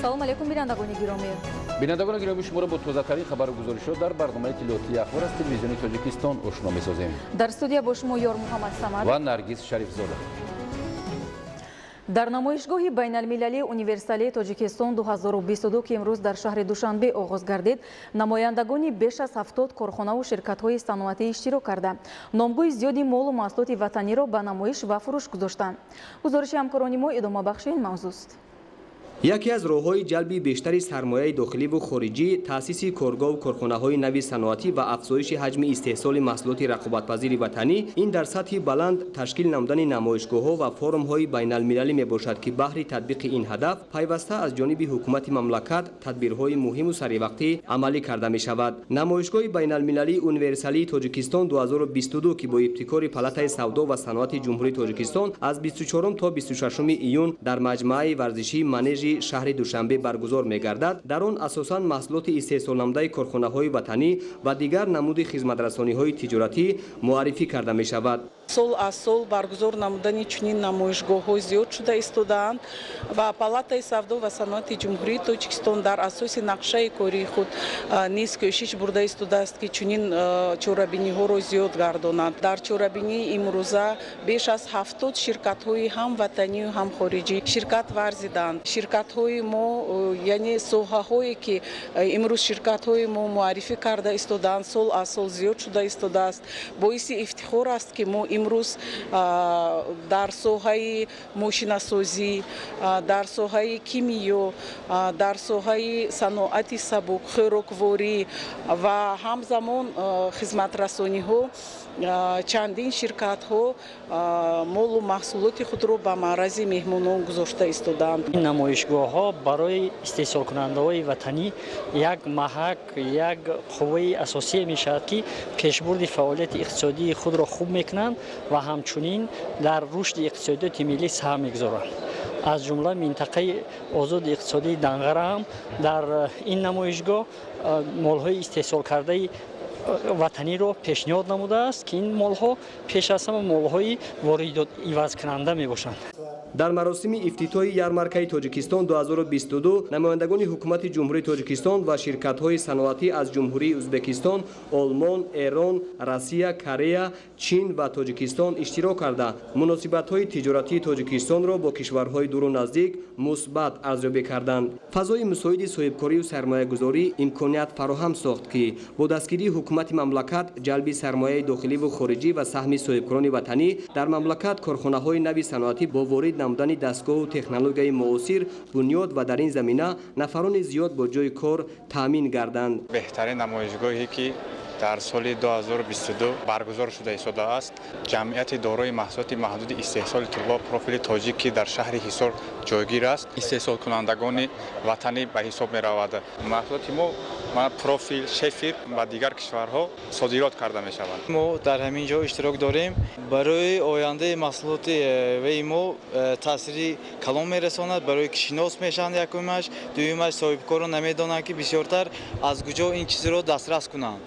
салом алейкум бинандагони гиромӣ. бинандагони гиромӣ шуморо бо тозатарин хабару гузоришот дар барномаи иттилоотии ахбор аз телевизиони Тоҷикистон ошно месозем. Дар студия бо шумо ёр Муҳаммад Самад ва Наргиз Шарифзода. Дар намоишгоҳи байналмилалии универсалии Тоҷикистон 2022 ки имрӯз дар шаҳри Душанбе оғоз гардид, намояндагони беш аз 70 корхонаву ширкатҳои саноатӣ иштирок карда номгӯи зиёди молу маҳсулоти ватаниро ба намоиш ва фурӯш гузоштанд. гузориши ҳамкорони мо идомабахши ин мавзӯъст. яке аз роҳҳои ҷалби бештари сармояи дохиливу хориҷӣ таъсиси коргоҳу корхонаҳои нави саноатӣ ва афзоиши ҳаҷми истеҳсоли маҳсулоти рақобатпазири ватанӣ ин дар сатҳи баланд ташкил намудани намоишгоҳҳо ва форумҳои байналмилалӣ мебошад ки баҳри татбиқи ин ҳадаф пайваста аз ҷониби ҳукумати мамлакат тадбирҳои муҳиму саривақтӣ амалӣ карда мешавад. намоишгоҳи байналмилалии универсалии Тоҷикистон 2022 ки бо ибтикори палатаи савдо ва саноати ҷумҳурии Тоҷикистон аз 24 то 26 июн дар маҷмӯаи варзишии манежи шаҳри Душанбе баргузор мегардад. дар он асосан маҳсулоти истеҳсолнамудаи корхонаҳои ватанӣ ва дигар намуди хизматрасониҳои тиҷоратӣ муаррифӣ карда мешавад. сол аз сол баргузор намудани чунин намоишгоҳҳо зиёд шуда истодаанд ва палатаи савдо ва саноати ҷумҳурии Тоҷикистон дар асоси нақшаи кори худ низ кӯшиш бурда истодааст ки чунин чорабиниҳоро зиёд гардонад. дар чорабинии имрӯза беш аз 70 ширкатҳои ҳам ватанию ҳам хориҷӣ ширкат варзиданд. ширкатҳои мо яъне соҳаҳое ки имрӯз ширкатҳои мо муаррифӣ карда истодаанд сол аз сол зиёд шуда истодааст. боиси ифтихор аст ки мо имрӯз дар соҳаи мошинасозӣ, дар соҳаи кимиё, дар соҳаи саноати сабук, хӯрокворӣ ва ҳамзамон хизматрасониҳо чандин ширкатҳо молу маҳсулоти худро ба маърази меҳмонон гузошта истодаанд. ин намоишгоҳҳо барои истеҳсолкунандаҳои ватанӣ як маҳак, як қувваи асосие мешавад ки пешбурди фаъолияти иқтисодии худро хуб мекунанд ва ҳамчунин дар рушди иқтисодиёти миллӣ саҳм мегузоранд. аз ҷумла минтақаи озоди иқтисодии Данғара ҳам дар ин намоишгоҳ молҳои истеҳсолкардаи ватаниро пешниҳод намудааст ки ин молҳо пеш аз ҳама молҳои воридивазкунанда мебошанд. дар маросими ифтитоҳи ярмаркаи Тоҷикистон 2022 намояндагони ҳукумати ҷумҳурии Тоҷикистон ва ширкатҳои саноатӣ аз ҷумҳурии Ӯзбекистон, Олмон, Эрон, Россия, Корея, Чин ва Тоҷикистон иштирок карда муносибатҳои тиҷоратии Тоҷикистонро бо кишварҳои дуру наздик мусбат арзёбӣ карданд. фазои мусоиди соҳибкорию сармоягузорӣ имконият фароҳам сохт ки бо дастгирии ҳукумати мамлакат ҷалби сармояи дохиливу хориҷӣ ва саҳми соҳибкорони ватанӣ дар мамлакат корхонаҳои нави саноатӣ бо ворид намудани дастгоҳу технологияи муосир бунёд ва дар ин замина нафарони зиёд бо ҷои кор таъмин гарданд. беҳтарин намоишгоҳе ки дар соли 2022 баргузор шуда истодааст ҷамъияти дорои маҳсулоти маҳдуди истеҳсоли тӯла профили тоҷик ки дар шаҳри ҳисор ҷойгир аст истеҳсолкунандагони ватанӣ ба ҳисоб меравад. маҳсулоти мо профил шефир ва дигар кишварҳо содирот карда мешаванд. мо дар ҳамин ҷо иштирок дорем. барои ояндаи маҳсулоти ваи мо таъсири калон мерасонад. барои ки шинос мешаванд якумаш, дуюмаш соҳибкоро намедонанд ки бисёртар аз куҷо ин чизро дастрас кунанд.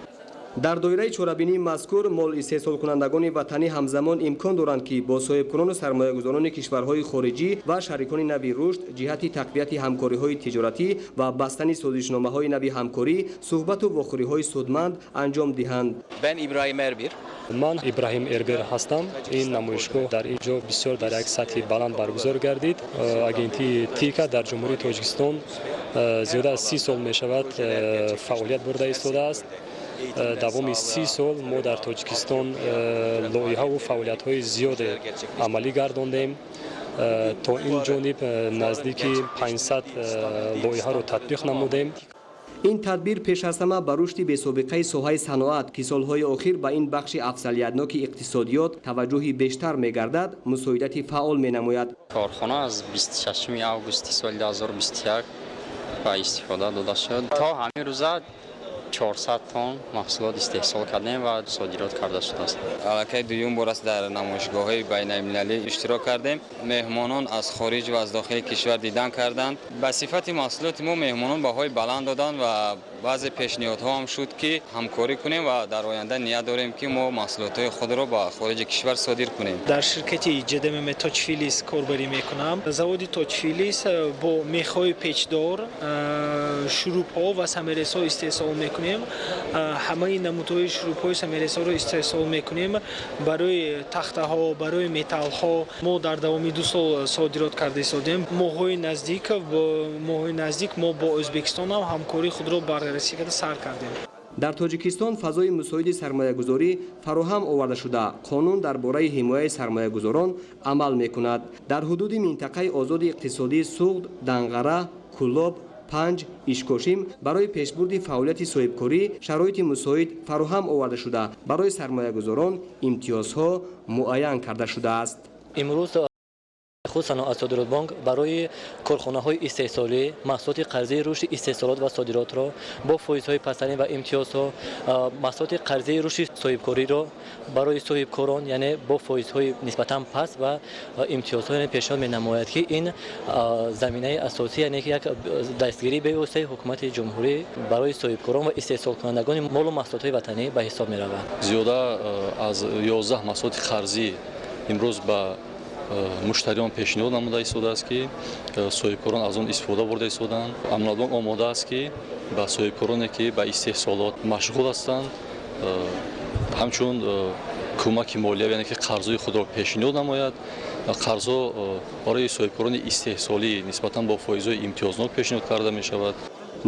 дар доираи чорабинии мазкур мол истеҳсолкунандагони ватанӣ ҳамзамон имкон доранд ки бо соҳибкорону сармоягузорони кишварҳои хориҷӣ ва шарикони нави рушд ҷиҳати тақвияти ҳамкориҳои тиҷоратӣ ва бастани созишномаҳои нави ҳамкорӣ суҳбату вохӯриҳои судманд анҷом диҳанд. бен Ибраҳим Эрбир. ман Ибраҳим Эрбир ҳастам. ин намоишгоҳ дар ин ҷо бисёр дар як сатҳи баланд баргузор гардид. агентии ТИКа дар ҷумҳурии Тоҷикистон зиёда аз 30 сол мешавад фаъолият бурда истодааст. давоми 30 сол мо дар Тоҷикистон лоиҳаву фаъолиятҳои зиёде амалӣ гардондем. то ин ҷониб наздики 500 лоиҳаро татбиқ намудем. ин тадбир пеш аз ҳама ба рушди бесобиқаи соҳаи саноат ки солҳои охир ба ин бахши афзалиятноки иқтисодиёт таваҷҷӯҳи бештар мегардад мусоидати фаъол менамояд. корхона аз 26 августи соли 2021 ба истифода дода шуд. то ҳамин рӯза 400 тонн маҳсулот истеҳсол кардем ва содирот карда шудааст. аллакай дуюм бор аст дар намоишгоҳҳои байналмилалӣ иштирок кардем. меҳмонон аз хориҷ ва аз дохили кишвар дидан карданд. ба сифати маҳсулоти мо меҳмонон баҳои баланд доданд ва баъзе пешниҳодҳо ҳам шуд ки ҳамкорӣ кунем ва дар оянда ният дорем ки мо маҳсулотҳои худро ба хориҷи кишвар содир кунем. дар ширкати ҷдмм Точфилис корбарӣ мекунам. заводи Точфилис бо мехҳои печдор шурубҳо ва самиресҳо истеҳсол мекунем. ҳамаи намудҳои шурубҳои самиресҳоро истеҳсол мекунем. барои тахтаҳо, барои металлҳо мо дар давоми 2 сол содирот карда истодем. моҳҳои наздик мо бо Ӯзбекистон ҳам ҳамкории худро баррасӣ карда сар кардем. дар тоҷикистон фазои мусоиди сармоягузорӣ фароҳам оварда шуда қонун дар бораи ҳимояи сармоягузорон амал мекунад. дар ҳудуди минтақаи озоди иқтисодии суғд, данғара, куллоб, панҷ, ишкошим барои пешбурди фаъолияти соҳибкорӣ шароити мусоид фароҳам оварда шуда барои сармоягузорон имтиёзҳо муайян карда шудааст. имрӯз худ саноатсодиротбонк барои корхонаҳои истеҳсолӣ маҳсулоти қарзии рушди истеҳсолот ва содиротро бо фоизҳои пасттарин ва имтиёзҳо, маҳсулоти қарзии рушди соҳибкориро барои соҳибкорон яъне бо фоизҳои нисбатан паст ва имтиёзҳо яъне пешниҳод менамояд ки ин заминаи асосӣ яъне як дастгирии бевоситаи ҳукумати ҷумҳурӣ барои соҳибкорон ва истеҳсолкунандагони молу маҳсулотҳои ватанӣ ба ҳисоб меравад. зиёда аз 11 маҳсулоти қарзӣ имрӯз ба муштариён пешниҳод намуда истодааст ки соҳибкорон аз он истифода бурда истоданд. амнодбонк омода аст ки ба соҳибкороне ки ба истеҳсолот машғул ҳастанд ҳамчун кӯмаки молиявӣ яъне ки қарзои худро пешниҳод намояд. қарзҳо барои соҳибкорони истеҳсолӣ нисбатан бо фоизҳои имтиёзнок пешниҳод карда мешавад.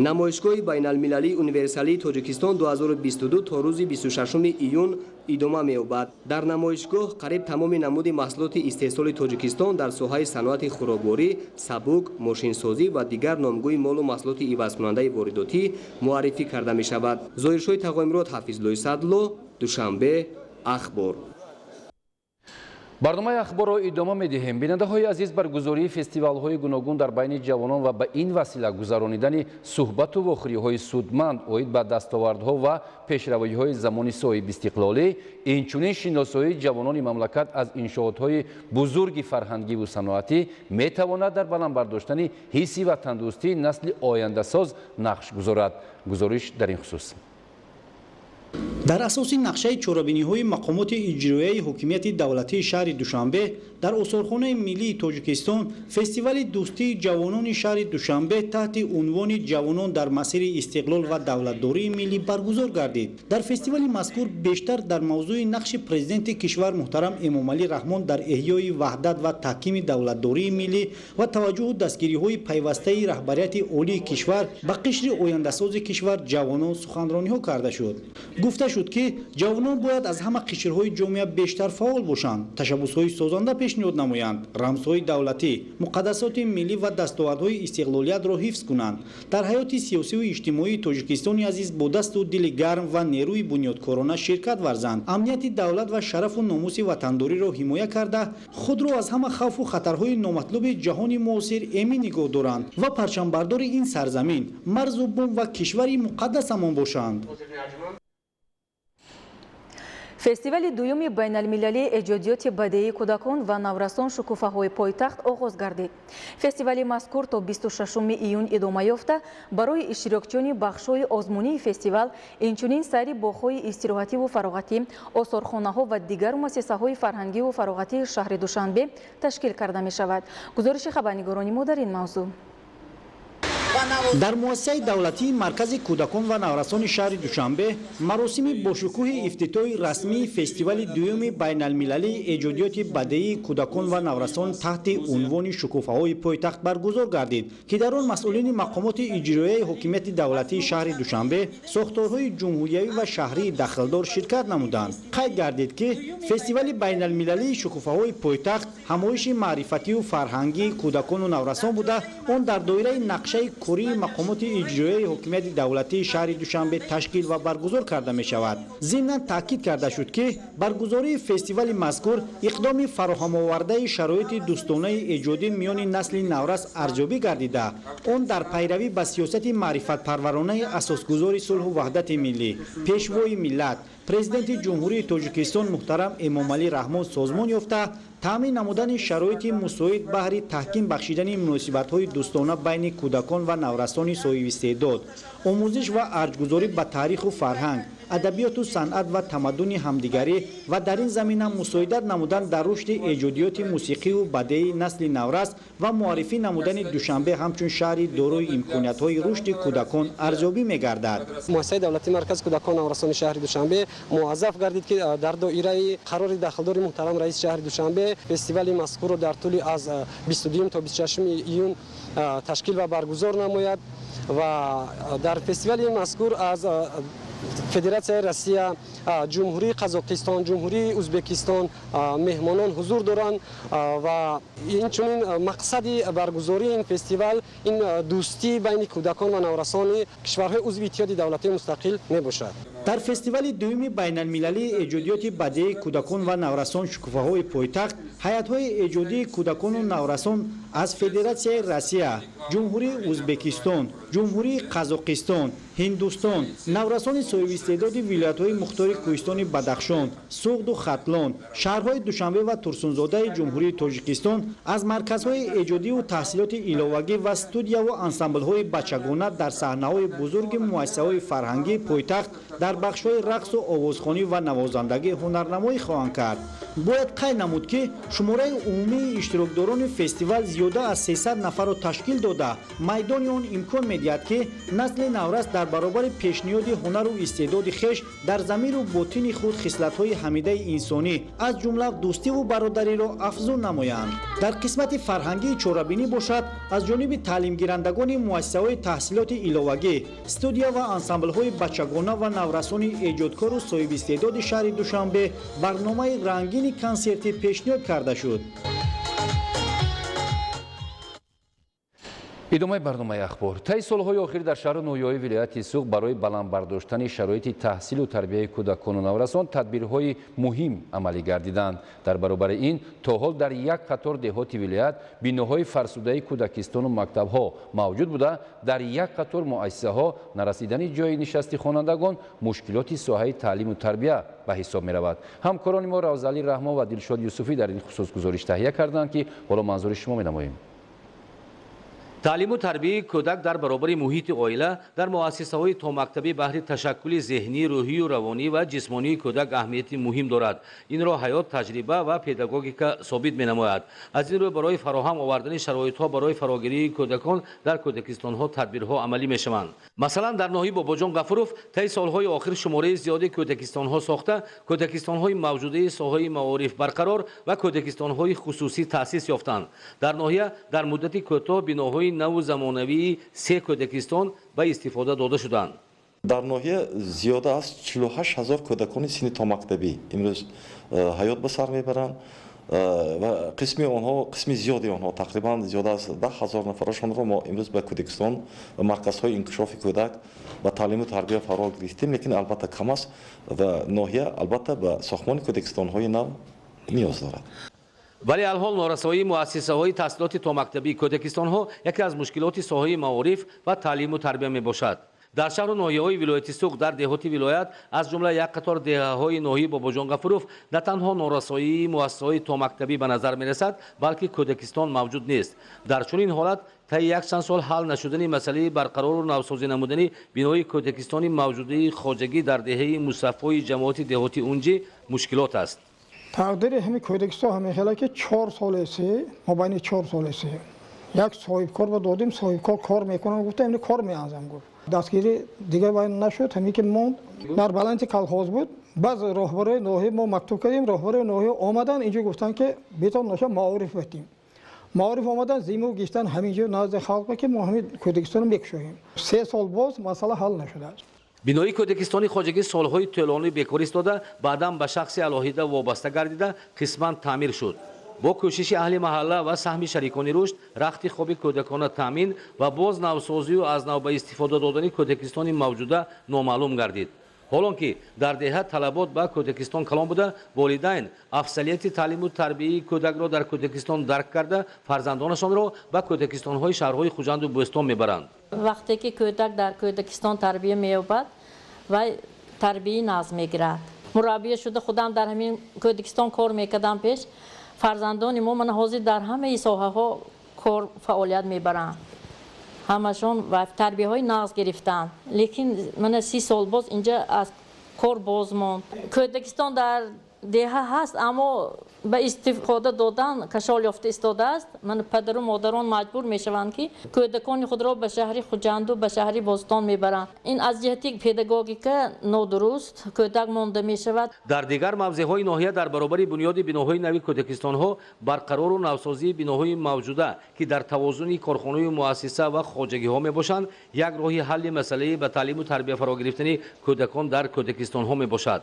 намоишгоҳи байналмилалии универсалии Тоҷикистон 2022 то рӯзи 26 июн идома меёбад. дар намоишгоҳ қариб тамоми намуди маҳсулоти истеҳсоли Тоҷикистон дар соҳаи саноати хӯрокворӣ, сабук, мошинсозӣ ва дигар номгӯи молу маҳсулоти ивазкунандаи воридотӣ муаррифӣ карда мешавад. зоҳиршоҳи тағоимрот Ҳафизлои Садло, Душанбе, Ахбор. барномаи ахборро идома медиҳем. бинандаҳои азиз, баргузории фестивалҳои гуногун дар байни ҷавонон ва ба ин васила гузаронидани суҳбату вохӯриҳои судманд оид ба дастовардҳо ва пешравиҳои замони соҳиб истиқлолӣ, инчунин шиносоии ҷавонони мамлакат аз иншоотҳои бузурги фарҳангиву саноатӣ метавонад дар баланд бардоштани ҳисси ватандӯстии насли ояндасоз нақш гузорад. гузориш дар ин хусус. дар асоси нақшаи чорабиниҳои мақомоти иҷроияи ҳокимияти давлатии шаҳри Душанбе дар осорхонаи миллии Тоҷикистон фестивали дӯстии ҷавонони шаҳри Душанбе таҳти унвони ҷавонон дар масири истиқлол ва давлатдории миллӣ баргузор гардид. дар фестивали мазкур бештар дар мавзӯи нақши президенти кишвар муҳтарам Эмомалӣ Раҳмон дар эҳёи ваҳдат ва таҳкими давлатдории миллӣ ва таваҷҷӯҳу дастгириҳои пайвастаи раҳбарияти олии кишвар ба қишри ояндасози кишвар ҷавонон суханрониҳо карда шуд. гуфта шуд ки ҷавонон бояд аз ҳама қишрҳои ҷомеа бештар фаъол бошанд, tashabbusҳои созанда пешниҳод намоянд, рамзҳои давлатӣ, муқаддасоти миллӣ ва дастовардҳои истиқлолиятро ҳифз кунанд. дар ҳаёти сиёсиву иҷтимоии Тоҷикистони азиз бо дасту дили гарм ва нерӯи бунёдкорона ширкат варзанд, амнияти давлат ва шарафу номуси ватандориро ҳимоя карда, худро аз ҳама хавфу хатарҳои номатлуби ҷаҳони муосир эмин нигоҳ доранд ва парчамбардори ин сарзамин, марзу бум ва кишвари муқаддасамон бошанд. фестивали дуюми байналмилалии эҷодиёти бадеии кӯдакон ва наврасон шукуфаҳои пойтахт оғоз гардид. фестивали мазкур то 26 июн идома ёфта барои иштирокчиёни бахшҳои озмунии фестивал инчунин сайри боғҳои истироҳативу фароғатӣ, осорхонаҳо ва дигар муассисаҳои фарҳангиву фароғатии шаҳри Душанбе ташкил карда мешавад. гузориши хабарнигорони мо дар ин мавзӯъ. дар муассисаи давлатии маркази кӯдакон ва наврасони шаҳри Душанбе маросими бошукӯҳи ифтитоҳи расмии фестивали дуюми байналмилалии эҷодиёти бадеии кӯдакон ва наврасон таҳти унвони шукуфаҳои пойтахт баргузор гардид, ки дар он масъулини мақомоти иҷроияи ҳокимияти давлатии шаҳри Душанбе, сохторҳои ҷумҳуриявӣ ва шаҳрии дахлдор ширкат намуданд. қайд гардид ки фестивали байналмилалии шукуфаҳои пойтахт ҳамоиши маърифативу фарҳангии кӯдакону наврасон буда, он дар доираи нақшаи кории мақомоти иҷроияи ҳокимияти давлатии шаҳри Душанбе ташкил ва баргузор карда мешавад. зимнан таъкид карда шуд ки баргузории фестивали мазкур иқдоми фароҳамовардаи шароити дӯстонаи эҷодӣ миёни насли наврас арзёбӣ гардида, он дар пайравӣ ба сиёсати маърифатпарваронаи асосгузори сулҳу ваҳдати миллӣ, пешвои миллат, президенти ҷумҳурии Тоҷикистон муҳтарам Эмомалӣ Раҳмон созмон ёфта таъмин намудани шароити мусоид баҳри таҳким бахшидани муносибатҳои дӯстона байни кӯдакон ва наврасони соҳибистеъдод, омӯзиш ва арҷгузорӣ ба таъриху фарҳанг, адабиёту санъат ва тамаддуни ҳамдигарӣ ва дар ин замина мусоидат намудан дар рушди эҷодиёти мусиқию бадеии насли наврас ва муаррифӣ намудани Душанбе ҳамчун шаҳри дорои имкониятҳои рушди кӯдакон арзёбӣ мегардад. муассисаи давлатии маркази кӯдакон наврасони шаҳри Душанбе муаззаф гардид ки дар доираи қарори дахлдори муҳтарам раиси шаҳри Душанбе фестивали мазкурро дар тӯли аз 22 то 26 июн ташкил ва баргузор намояд ва дар фестивали мазкур аз Федератсияи Россия, Ҷумҳурии Қазоқистон, Ҷумҳурии Ӯзбекистон меҳмонон ҳузур доранд ва инчунин мақсади баргузории ин фестивал ин дӯстӣ байни кӯдакон ва наврасони кишварҳои узви иттиҳоди давлатии мустақил мебошад. дар фестивали дуюми байналмилалии эҷодиёти бадеии кӯдакон ва наврасон шукуфаҳои пойтахт ҳайатҳои эҷодии кӯдакону наврасон аз Федератсияи Россия, Ҷумҳурии Ӯзбекистон, Ҷумҳурии Қазоқистон, Ҳиндустон, наврасони соҳибистеъдоди вилоятҳои мухтори Кӯҳистони Бадахшон, Суғду Хатлон, шаҳрҳои Душанбе ва Турсунзодаи Ҷумҳурии Тоҷикистон аз марказҳои эҷодиву таҳсилоти иловагӣ ва студияву ансамблҳои бачагона дар саҳнаҳои бузурги муассисаҳои фарҳангии пойтахт дар бахшҳои рақсу овозхонӣ ва навозандагӣ ҳунарнамоӣ хоҳанд кард. бояд қайд намуд ки шумораи умумии иштирокдорони фестивал зиёда аз 300 нафарро ташкил дода майдони он имкон медиҳад ки насли наврас дар баробари пешниҳоди ҳунару истеъдоди хеш дар замиру ботини худ хислатҳои ҳамидаи инсонӣ аз ҷумла дӯстиву бародариро афзун намоянд. дар қисмати фарҳангии чорабинӣ бошад аз ҷониби таълимгирандагони муассисаҳои таҳсилоти иловагӣ, студия ва ансамблҳои бачагона ва наврасони эҷодкору соҳибистеъдоди шаҳри Душанбе барномаи рангини консертӣ пешниҳод карда шуд. идомаи барномаи ахбор. таи солҳои охир дар шаҳру ноҳияҳои вилояти Суғ барои баландбардоштани шароити таҳсилу тарбияи кӯдакону наврасон тадбирҳои муҳим амалӣ гардиданд. дар баробари ин то ҳол дар як қатор деҳоти вилоят биноҳои фарсудаи кӯдакистону мактабҳо мавҷуд буда, дар як қатор муассисаҳо нарасидани ҷои нишасти хонандагон мушкилоти соҳаи таълиму тарбия ба ҳисоб меравад. ҳамкорони мо Равзали Раҳмон ва Дилшод Юсуфӣ дар ин хусус гузориш таҳия карданд ки ҳоло манзури шумо менамоем. таълиму тарбияи кӯдак дар баробари муҳити оила дар муассисаҳои томактабӣ баҳри ташаккули зеҳнӣ, рӯҳию равонӣ ва ҷисмонии кӯдак аҳамияти муҳим дорад. инро ҳаёт, таҷриба ва педагогика собит менамояд. аз ин рӯ барои фароҳам овардани шароитҳо барои фарогирии кӯдакон дар кӯдакистонҳо тадбирҳо амалӣ мешаванд. масалан дар ноҳияи Бобоҷон Ғафуров таи солҳои охир шумораи зиёди кӯдакистонҳо сохта, кӯдакистонҳои мавҷудаи соҳаи маориф барқарор ва кӯдакистонҳои хусусӣ таъсис ёфтанд. дар ноҳия дар муддати кӯтоҳ биноҳои наву замонавии 3 кӯдакистон ба истифода дода шуданд. дар ноҳия зиёда аз 48 000 кӯдакони синни томактабӣ имрӯз ҳаёт ба сар мебаранд ва қисми зиёди онҳо тақрибан зиёда аз 10 000 нафарашонро мо имрӯз ба кӯдакистон ва марказҳои инкишофи кӯдак ба таълиму тарбия фаро гирифтем, лекин албатта кам аст ва ноҳия албатта ба сохтмони кӯдакистонҳои нав ниёз дорад. вале алҳол норасоии муассисаҳои таҳсилоти томактабии кӯдакистонҳо яке аз мушкилоти соҳаи маориф ва таълиму тарбия мебошад. дар шаҳру ноҳияҳои вилояти Суғ дар деҳоти вилоят аз ҷумла як қатор деҳаҳои ноҳияи Бобоҷон Ғафуров на танҳо норасоии муассисаҳои томактабӣ ба назар мерасад, балки кӯдакистон мавҷуд нест. дар чунин ҳолат таи якчанд сол ҳал нашудани масъалаи барқарору навсозӣ намудани бинои кӯдакистони мавҷудаи хоҷагӣ дар деҳаи мусаффои ҷамоати деҳоти унҷи мушкилот аст. тақдири ҳами кӯдакистон ҳамехела ки 4 солеси мобайни 4 солеси як соҳибкор ба додим, соҳибкор кор мекунам, гуфтам ин кор меанзам гуфт. дастгири дига байн нашуд, ҳамин ки монд дар баланти колхоз буд. баъз роҳбарои ноҳия мо мактуб кардем, роҳбарои ноҳия омадан инҷо гуфтанд ки бетон ноша маориф батем. маориф омадан зиму гиштан ҳаминҷо назди халқ ки мо ҳамин кӯдакистоно мекушоем. 3 сол боз масъала ҳал нашудааст. бинои кӯдакистони хоҷагӣ солҳои тӯлонӣ бекор истода, баъдан ба шахси алоҳида вобаста гардида қисман таъмир шуд. бо кӯшиши аҳли маҳалла ва саҳми шарикони рушд, рахти хоби кӯдакона таъмин ва боз навсозию аз нав ба истифода додани кӯдакистони мавҷуда номаълум гардид. ҳолон ки дар деҳа талабот ба кӯдакистон калон буда, волидайн афзалияти таълиму тарбияи кӯдакро дар кӯдакистон дарк карда, фарзандонашонро ба кӯдакистонҳои шаҳрҳои Хуҷанду Бӯстон мебаранд. вақте ки кӯдак дар кӯдакистон тарбия меёбад вай тарбияи назм мегирад. мураббие шуда худам дар ҳамин кӯдакистон кор мекардам пеш. фарзандони мо мана ҳозир дар ҳамаи соҳаҳо кор фаъолият мебаранд. ҳамашон ва тарбияҳои нағз гирифтанд. лекин мана 30 сол боз инҷа аз кор боз монд. Кӯдакистон дар деҳа ҳаст, аммо ба истифода додан кашол ёфта истодааст. Мана падару модарон маҷбур мешаванд ки кӯдакони худро ба шаҳри Хуҷанду ба шаҳри Бостон мебаранд. ин аз ҷиҳати педагогика нодуруст, кӯдак монда мешавад. дар дигар мавзеъҳои ноҳия дар баробари бунёди биноҳои нави кӯдакистонҳо барқарору навсозии биноҳои мавҷуда ки дар тавозуни корхонаи муассиса ва хоҷагиҳо мебошанд, як роҳи ҳалли масъалаи ба таълиму тарбия фаро гирифтани кӯдакон дар кӯдакистонҳо мебошад.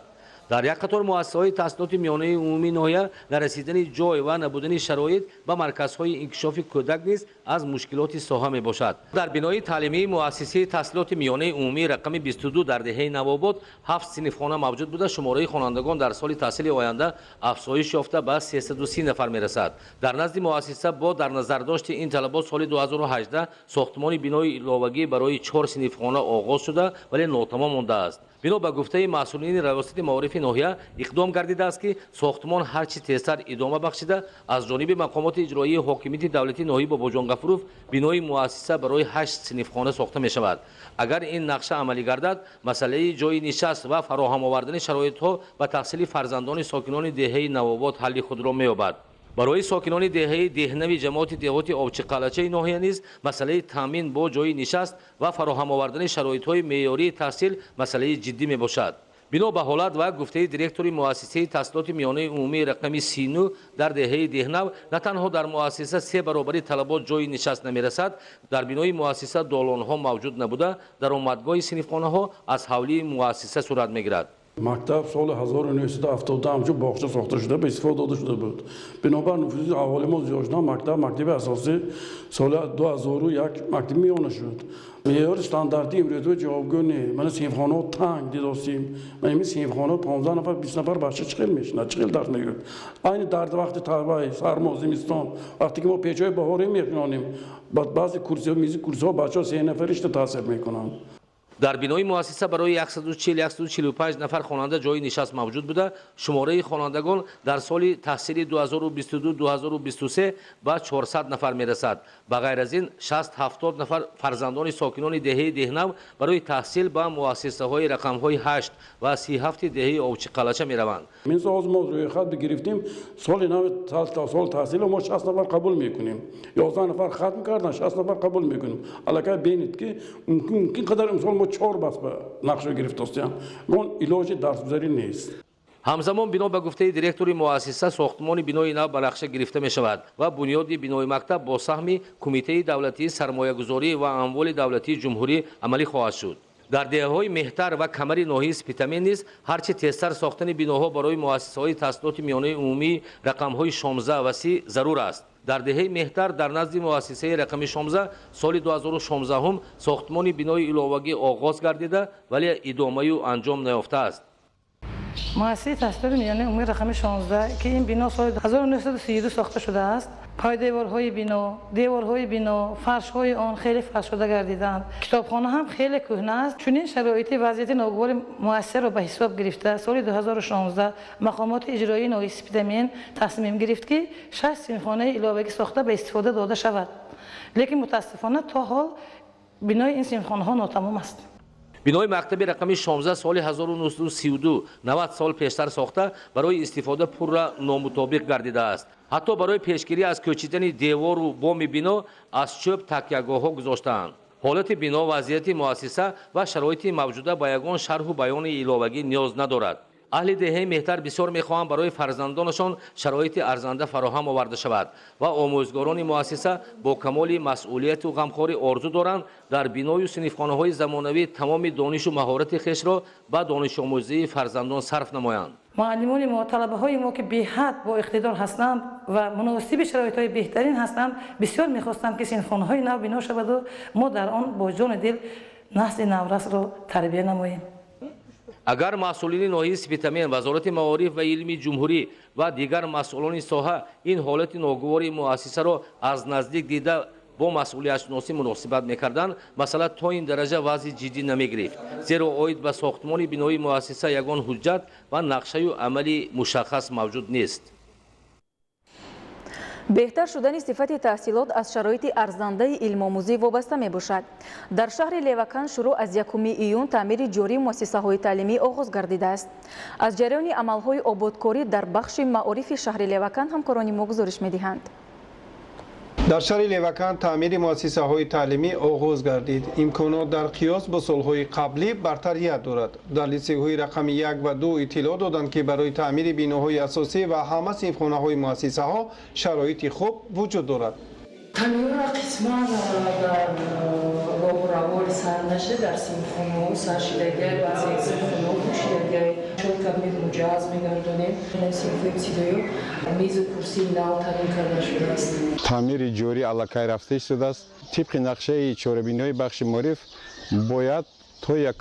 дар як қатор муассисаҳои таҳсилоти миёнаи умумии ноҳия нарасидани ҷой ва набудани шароит ба марказҳои инкишофи кӯдак низ аз мушкилоти соҳа мебошад. дар бинои таълимии муассисаи таҳсилоти миёнаи умумии рақами 22 дар деҳаи Навобод 7 синфхона мавҷуд буда шумораи хонандагон дар соли таҳсили оянда афзоиш ёфта ба 330 нафар мерасад. дар назди муассиса бо дар назардошти ин талабот соли 2018 сохтмони бинои иловагӣ барои 4 синфхона оғоз шуда, вале нотамом мондааст. бино ба гуфтаи масъулини равосати маорифи ноҳия иқдом гардидааст ки сохтмон ҳарчи тезтар идома бахшида аз ҷониби мақомоти иҷроии ҳокимияти давлати ноҳии Бобоҷон Гафуров бинои муассиса барои 8 синфхона сохта мешавад. агар ин нақша амалӣ гардад, масъалаи ҷои нишаст ва фароҳам овардани шароитҳо ба таҳсили фарзандони сокинони деҳаи Навобод ҳалли худро меёбад. барои сокинони деҳаи деҳнави ҷамоати деҳоти Овчиқалачаи ноҳия низ масъалаи таъмин бо ҷои нишаст ва фароҳам овардани шароитҳои меъёрии таҳсил масъалаи ҷиддӣ мебошад. бино ба ҳолат ва гуфтаи директори муассисаи таҳсилоти миёнаи умумии рақами 39 дар деҳаи деҳнав, на танҳо дар муассиса 3 баробари талабот ҷои нишаст намерасад, дар бинои муассиса долонҳо мавҷуд набуда, даромадгоҳи синфхонаҳо аз ҳавлии муассиса сурат мегирад. مکتب سال 1970 همچون باغچه ساخته شده به استفاده داده شده بود. بنابر نفوذ اهالی ما زیاد شد، مکتب اساسی سال 2001 مکتب میانه شد. معیار استانداردی امروزی جوابگو نه. من صنفخانه تنگ دیدیم. من این صنفخانه 15 نفر 20 نفر بچه چقدر میشن؟ چقدر درس میگیرن؟ aynı درد وقتی تابع سرما زمستان وقتی که ما پیچای بهاری میخوانیم، بعضی کورس‌ها میزی کورس‌ها بچه‌ها 3 نفرش تحصیل میکنن. дар бинои муассиса барои 140-145 нафар хонанда ҷои нишаст мавҷуд буда, шумораи хонандагон дар соли таҳсили 2022-2023 ба 400 нафар мерасад. ба ғайр аз ин 60-70 нафар фарзандони сокинони деҳаи деҳнав барои таҳсил ба муассисаҳои рақамҳои 8 ва 37 деҳаи Овчиқалача мераванд. این سال ما روی خط بگرفتیم سال نو سال تحصیل ما 60 نفر قبول میکنیم. 11 نفر ختم کردن 60 نفر قبول میکنیم. الکی ببینید که ممکن قدر امسال ما 4 بس به نقشه گرفته هستیم. ما علاج درس‌گذاری نیست. ҳамзамон бино ба гуфтаи директори муассиса сохтмони бинои нав ба нақша гирифта мешавад ва бунёди бинои мактаб бо саҳми кумитаи давлатии сармоягузорӣ ва амволи давлатии ҷумҳурӣ амалӣ хоҳад шуд. дар деҳаҳои меҳтар ва камари ноҳияи Спитамин низ ҳарчи тезтар сохтани биноҳо барои муассисаҳои таҳсилоти миёнаи умумии рақамҳои 16 ва 30 зарур аст. дар деҳаи меҳтар дар назди муассисаи рақами 16 соли 2016 сохтмони бинои иловагӣ оғоз гардида, вале идомаю анҷом наёфтааст. مؤسسه تحصیلات میانه عمومی رقم 16 که این بنا سال 1932 ساخته شده است. پایدیوارهای بنا، دیوارهای بنا، فرش‌های آن خیلی فرسوده گردیدند. کتابخانه هم خیلی کهنه است. چنین شرایطی وضعیت ناگوار مؤثر را به حساب گرفته سال 2016 مقامات اجرایی ناحیه سپیدامین تصمیم گرفت که 6 صنفخانه علاوه‌ای ساخته به استفاده داده شود. لیکن متاسفانه تا حال بنای این صنفخانه‌ها ناتمام است. бинои мактаби рақами 16 соли 1932 90 сол пештар сохта барои истифода пурра номутобиқ гардидааст. ҳатто барои пешгирӣ аз кӯчидани девору боми бино аз чӯб такягоҳҳо гузоштаанд. ҳолати бино, вазъияти муассиса ва шароити мавҷуда ба ягон шарҳу баёни иловагӣ ниёз надорад. اهل دهه مهتر بسیار میخواهند برای فرزندانشان شرایط ارزنده فراهم آورده شود و آموزگاران مؤسسه با کمال مسئولیت و غمخواری آرزو دارند در بنای صنفخانه‌های زمانوی تمام دانش و مهارت خویش را به دانش آموزی فرزندان صرف نمایند. معلمان ما، طلبه های ما که بی حد با اقتدار هستند و مناسب شرایط های بهترین هستند، بسیار میخواستند که صنفخانه‌های نو بنا شود و ما در آن با جان دل نسل نورس را تربیت نماییم. اگر مسئولین ناحیه سپیدامین، وزارت معارف و علم جمهوری و دیگر مسئولان ساحه این حالت ناگوار مؤسسه را از نزدیک دیده با مسئولیت شناسی مناسبت میکردند، مثلا تا این درجه وضع جدی نمیگرفت، زیرا عاید به ساختمان بنای مؤسسه یگان حجت و نقشه عملی مشخص موجود نیست. بهتر شدن صفت تحصیلات از شرایط ارزنده علم‌آموزی وابسته می‌باشد. در شهر لیوکان شروع از 1 ایون تعمیر جوری مؤسسه‌های تعلیمی آغاز گردیده است. از جریان عمل‌های آبادکاری در بخش معارف شهر لیوکان همکاران ما گزارش می‌دهند. در شهر لیوکان تعمیر مؤسسه‌های تعلیمی آغاز گردید. امکانات در قیاس با سال‌های قبلی برتریت دارد. در لیسه‌های رقم 1 و 2 اطلاع دادند که برای تعمیر بیناهای اساسی و همه صنفخانه‌های مؤسسه‌ها شرایط خوب وجود دارد. تعمیرات قسمان در لابراتوار سرنشه در صنفخانه‌ها سرشیدگی و صنفخانه‌ها پوشیدگی شد تعمیر مجهز می‌گردانیم. صنف ابتدایی میز و کرسی نوترین کرده شده است. تعمیر جوری علاقه رفته شده است. طبق نقشه چهاربین‌های بخش معارف باید تا 1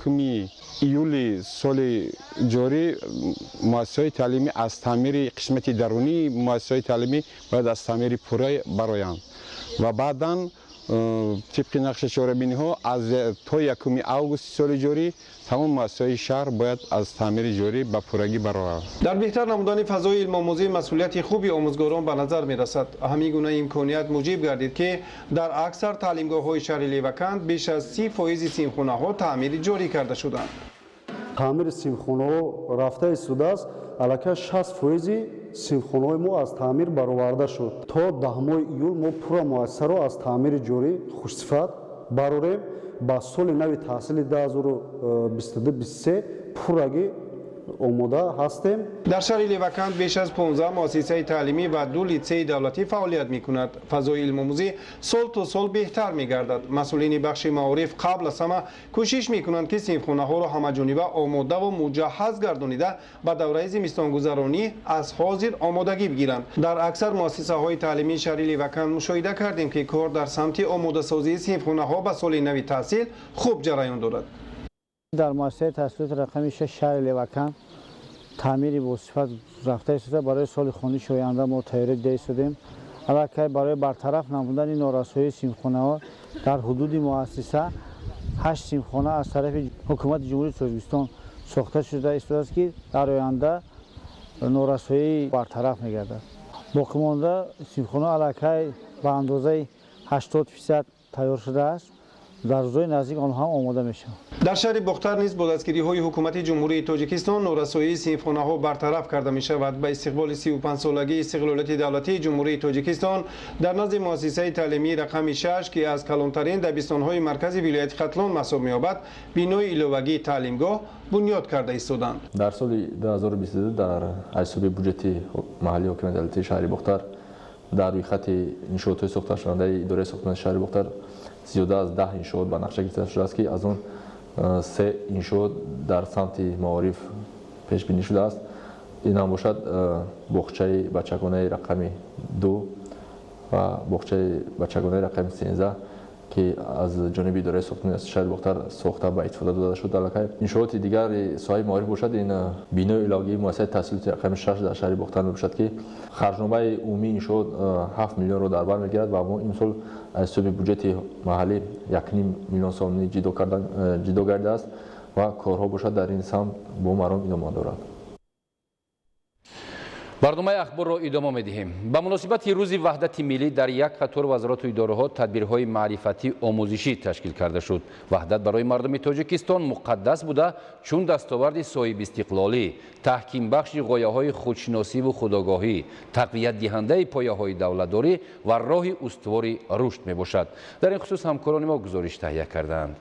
ایول سال جاری مؤسسه‌های تعلیمی از تعمیر قسمت درونی مؤسسه‌های تعلیمی باید از تعمیر پوره برآیند و بعداً طبق نقشه چهاربینی‌ها از تا 1 آگوست سال جاری تمام مؤسسه‌های شهر باید از تعمیر جاری به پورگی برآیند. در بهتر نمودن فضای علم‌آموزی مسئولیت خوبی آموزگاران به نظر می‌رسد. همین گونه امکانیت موجب گردید که در اکثر تعلیمگاه‌های شهر لیوکان بیش از 30% صنفخانه‌ها تعمیر جاری کرده شدند. تعمیر صنفخانه‌ها رفته شده است. علاقه 60% صنفخانه‌های ما از تعمیر برآورده شد. تا 10 ایول ما پورا مؤسسه را از تعمیر جاری خوشصفت برآوریم. با سال نو تحصیل 2022-23 پورگی آماده هستیم. در شهر لیوکان بیش از 15 مؤسسه تعلیمی و 2 لیسه دولتی فعالیت می‌کند. فضای علم‌آموزی سال تا سال بهتر می‌گردد. مسئولین بخش معارف قبل از همه کوشش می‌کنند که صنفخانه‌ها را همه‌جانبه آماده و مجهز گردانیده به دوره زمستان‌گذرانی از حاضر آمادگی بگیرند. در اکثر مؤسسه‌های تعلیمی شهر لیوکان مشاهده کردیم که کار در سمت آماده‌سازی صنفخانه‌ها به سال نو تحصیل خوب جریان دارد. در مؤسسه تحصیلات رقم 6 شهر لیوکان تعمیر با صفت رفته شده. برای سال خوانی آینده ما تیاری داده شدیم. علاوه برای برطرف نمودن نارسایی صنفخانه‌ها در حدود مؤسسه 8 صنفخانه از طرف حکومت جمهوری تاجیکستان ساخته شده است که در آینده نارسایی برطرف می‌گردد. باقی مانده صنفخانه علاوه به اندازه 80% تیار شده است. در روزهای نزدیک آنها هم آماده میشن. در شهر بختر نیز با دستگیری‌های حکومت جمهوری تاجیکستان نارسایی صنفخانه‌ها برطرف کرده می‌شود. به استقبال 35 سالگی استقلالیت دولتی جمهوری تاجیکستان در نزد مؤسسه تعلیمی رقم 6 که از کلانترین دبستان‌های مرکزی ولایت ختلان محسوب می‌یابد، بینای ایلوگی تعلیمگاه بنیاد کرده ایستادند. در سال 2022 در حساب بودجت محلی حکومت دولتی شهر بختر در روی خط انشاءات ساخته شده اداره ساختمان شهر بختر زیاده از 10 انشاءات به نقشه گرفته شده است که از آن 3 انشاءات در سمت معارف پیش بینی شده است. این هم باشد باغچه بچگانه رقم 2 و باغچه بچگانه رقم 13 که از جانب اداره ساختمان شهر بختر ساخته به استفاده داده شد. علاوه انشاءات دیگر ساحه معارف باشد این بینای علاقه مؤسسه تحصیلات رقم 6 در شهر بختر باشد که خرجنامه عمومی انشاءات 7 میلیون را در بر میگیرد و ما امسال از حساب بودجت محلی 1.5 میلیون سوم جدا گردیده است و کارها باشد در این سمت با مرام ادامه دارد. برنامه اخبار را ادامه می‌دهیم. به مناسبت روز وحدت ملی در یک قطار وزارت و اداره‌ها تدبیرهای معرفتی آموزشی تشکیل کرده شد. وحدت برای مردم تاجیکستان مقدس بوده چون دستاورد صاحب استقلالی، تحکیم بخش غایه‌های خودشناسی و خودآگاهی، تقویت دهنده پایه‌های دولتداری و راه استوار رشد میباشد. در این خصوص همکاران ما گزارش تهیه کردند.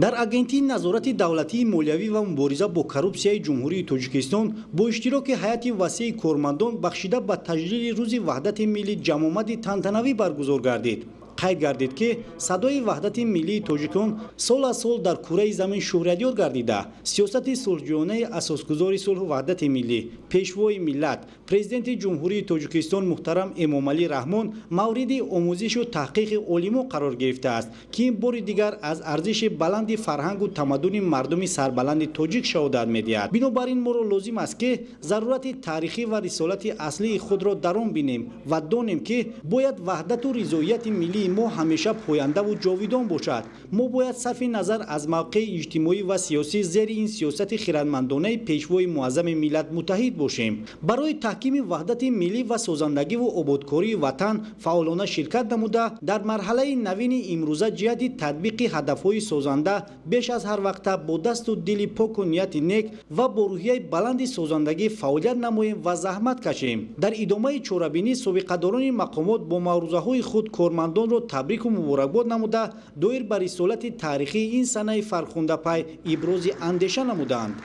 در اگنتی نظارت دولتی مالیوی و مبارزه با کروپسیای جمهوری تاجیکستان با اشتراک هیئت وسیع کارمندان بخشیده به تجلیل روز وحدت ملی جمع‌آمد تنتنوی برگزار گردید. قید گردید که صدای وحدت ملی تاجیکان سال از سال در کره زمین شهرتیاب گردیده. سیاست صلح‌جویانه اساسگذار صلح و وحدت ملی، پیشوای ملت، پرزیدنت جمهوری تاجیکستان محترم امامعلی رحمان مورد آموزش و تحقیق علما قرار گرفته است که این بار دیگر از ارزش بلند فرهنگ و تمدن مردم سربلند تاجیک شهادت می‌دهد. بنابراین ما را لازم است که ضرورت تاریخی و رسالت اصلی خود را در آن بینیم و دانیم که باید وحدت و رضایت ملی این ما همیشه پاینده و جاویدان باشد. ما باید صرف نظر از موقع اجتماعی و سیاسی زیر این سیاست خردمندانه پیشوای معظم ملت متحد باشیم. برای تحکیم وحدت ملی و سازندگی و آبادکاری وطن فعالانه شرکت نموده در مرحله نوین امروزه جهت تطبیق هدفهای سازنده بیش از هر وقت با دست و دل پاک و نیت نیک و با روحیه بلند سازندگی فعالیت نماییم و زحمت کشیم. در ادامه چوربینی سابقه‌داران مقامات با معروضه‌های خود کارمندان را تبریک و مبارکباد نموده دایر بر رسالت تاریخی این سنه فرخنده پای ابراز اندیشه نمودند.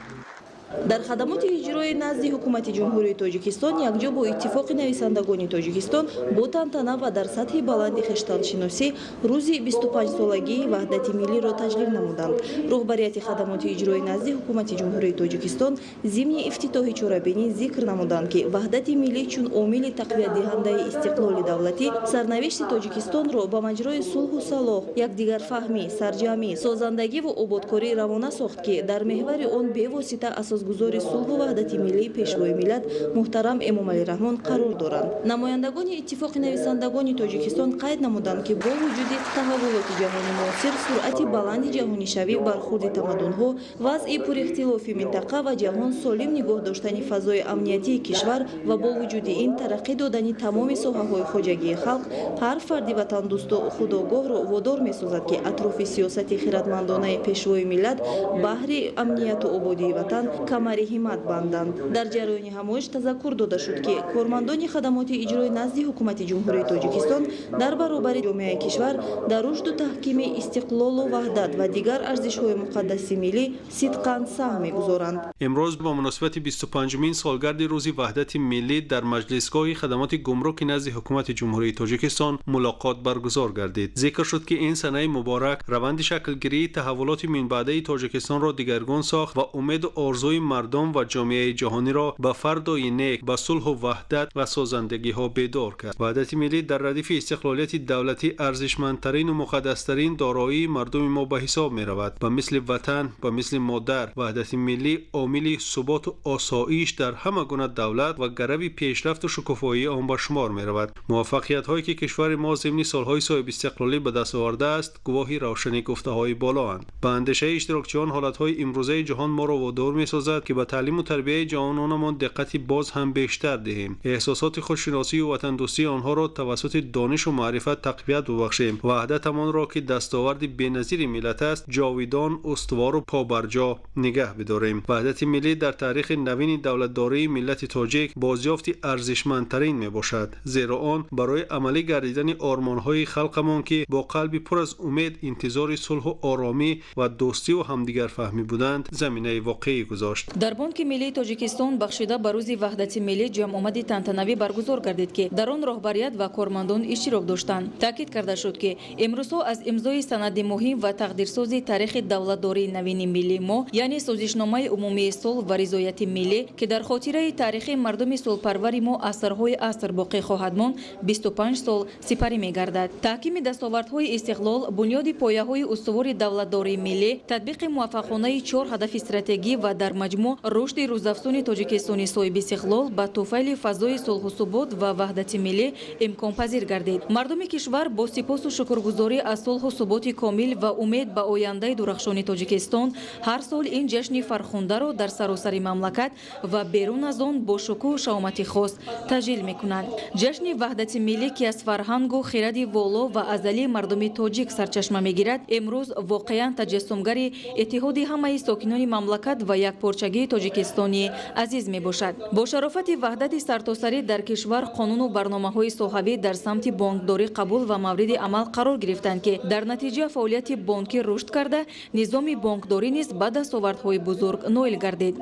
در خدمات اجرای نزد حکومت جمهوری تاجیکستان یکجا با اتفاق نویسندگان تاجیکستان با تنتنه و در سطح بلند خشتالشناسی روز 25 سالگی وحدت ملی را تشغیل نمودند. رهبریت خدمات اجرای نزد حکومت جمهوری تاجیکستان ضمن افتتاح چوربینی ذکر نمودند که وحدت ملی چون عامل تقویت دهنده استقلال دولتی سرنوشت تاجیکستان را به مجرای صلح و صلاح، یکدیگر فهمی، سرجمی، سازندگی و آبادکاری روانه ساخت که در محور آن بواسطه اساسگذار صلح و وحدت ملی پیشوای ملت محترم امامعلی رحمان قرار دارند. نمایندگان اتفاق نویسندگان تاجیکستان قید نمودند که با وجود تحولات جهانی معاصر سرعت بلند جهانی شوی برخورد تمدن‌ها، وضع پر اختلافی منطقه و جهان سالم نگاه داشتن فضای امنیتی کشور و با وجود این ترقی دادن تمام ساحه‌های خواجگی خلق هر فرد وطن دوست و خودآگاه را وادار می‌سازد که اطراف سیاست خردمندانه پیشوای ملت بهر امنیت و آبادی وطن کمر همت بندند. در جریان همایش تذکر داده شد که کارمندان خدمات اجرای نزد حکومت جمهوری تاجیکستان در برابر جامعه کشور در رشد و تحکیم استقلال و وحدت و دیگر ارزش‌های مقدس ملی صدقاً سهم می‌گذارند. امروز با مناسبت 25مین سالگرد روز وحدت ملی در مجلسگاه خدمات گمرک نزد حکومت جمهوری تاجیکستان ملاقات برگزار گردید. ذکر شد که این سنه مبارک روند شکلگیری تحولات من بعده تاجیکستان را دگرگون ساخت و امید و آرزوی مردم و جامعه جهانی را به فردای نیک، به صلح و وحدت و سازندگی ها بیدار کرد. وحدت ملی در ردیف استقلالیت دولتی ارزشمندترین و مقدسترین دارایی مردم ما به حساب می رود و مثل وطن و مثل مادر وحدت ملی عامل ثبات و آسایش در همه گونه دولت و گروی پیشرفت و شکوفایی آن به شمار می رود. موفقیت هایی که کشور ما ضمن سالهای صاحب استقلالی به دست آورده است گواهی روشن گفته های بالا اند. به اندیشه اشتراکچیان حالت های امروزه جهان ما را وادار می سازد که به تعلیم و تربیت جوانانمان دقتی باز هم بیشتر دهیم. احساسات خودشناسی و وطن دوستی آنها را توسط دانش و معرفت تقویت ببخشیم. وحدتمان را که دستاورد بی‌نظیر ملت است جاویدان استوار و پابرجا نگه بداریم. وحدت ملی در تاریخ نوین دولتداری ملت تاجیک بازیافتی ارزشمندترین می باشد، زیرا آن برای عملی گردیدن آرمان‌های خلقمان که با قلبی پر از امید انتظار صلح و آرامی و دوستی و همدیگر فهمی بودند زمینه واقعی گذاشت. در بانک ملی تاجیکستان بخشیده به روز وحدت ملی جمع آمدی تنتنوی برگزار گردید که در آن رهبریت و کارمندان اشتراک داشتند. تاکید کرده شد که امروزها از امضای سند مهم و تقدیرسازی تاریخ دولتداری نوین ملی ما یعنی سازشنامه عمومی صلح و رضایت ملی که در خاطره تاریخ مردم صلح‌پرور ما اثرهای عصر باقی خواهد ماند 25 سال سپری می‌گردد. تحکیم دستاوردهای استقلال بنیاد پایه‌های استوار دولتداری ملی، تطبیق موفقانه 4 هدف استراتژی و در مجموع رشد روزافزون تاجیکستان صاحب استقلال با توفیل فضای صلح و ثبات و وحدت ملی امکان پذیر گردید. مردم کشور با سپاس و شکرگزاری از صلح و ثبات کامل و امید به آینده درخشان تاجیکستان هر سال این جشن فرخنده را در سراسر مملکت و بیرون از آن با شکوه و شامت خاص تجلیل می‌کنند. جشن وحدت ملی که از فرهنگ و خرد والا و ازلی مردم تاجیک سرچشمه می‌گیرد امروز واقعاً تجسمگر اتحاد همه ساکنان مملکت و یکپارچگی تاجیکستانی عزیز می باشد. با شرافت وحدت سرتاسری در کشور قانون و برنامه‌های صحوی در سمت بانکداری قبول و مورد عمل قرار گرفتند که در نتیجه فعالیت بانکی رشد کرده نظام بانکداری نیز به دستاوردهای بزرگ نائل گردید.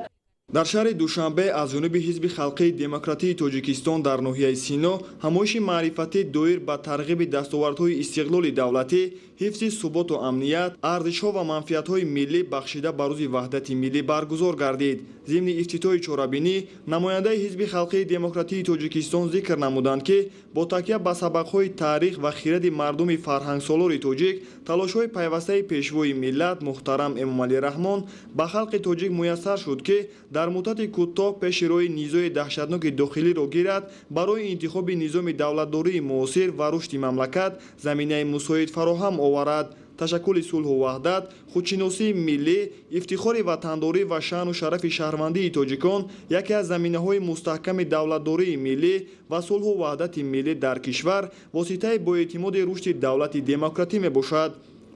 در شهر دوشنبه از جانب حزب خلقی دموکراتی تاجیکستان در ناحیه سینا همایش معرفتی دایر به ترغیب دستاوردهای استقلال دولتی، حفظ ثبات و امنیت، ارزش‌ها و منفعت‌های ملی بخشیده به روز وحدت ملی برگزار گردید. ضمن افتتاح چهاربینی نماینده حزب خلقی دموکراتی تاجیکستان ذکر نمودند که با تکیه به سبق‌های تاریخ و خرد مردم فرهنگسالار تاجیک تلاش‌های پیوسته پیشوای ملت محترم امامعلی رحمان به خلق تاجیک میسر شد که дар муддати кӯтоҳ пеши роҳи низои даҳшатноки дохилиро гирад барои интихоби низоми давлатдории муосир ва рушди мамлакат заминаи мусоид фароҳам оварад. ташаккули сулҳу ваҳдат, худшиносии миллӣ, ифтихори ватандорӣ ва шаъну шарафи шаҳрвандии тоҷикон яке аз заминаҳои мустаҳками давлатдории миллӣ ва сулҳу ваҳдати миллӣ дар кишвар воситаи боэътимоди рушди давлати демократӣ мебошад.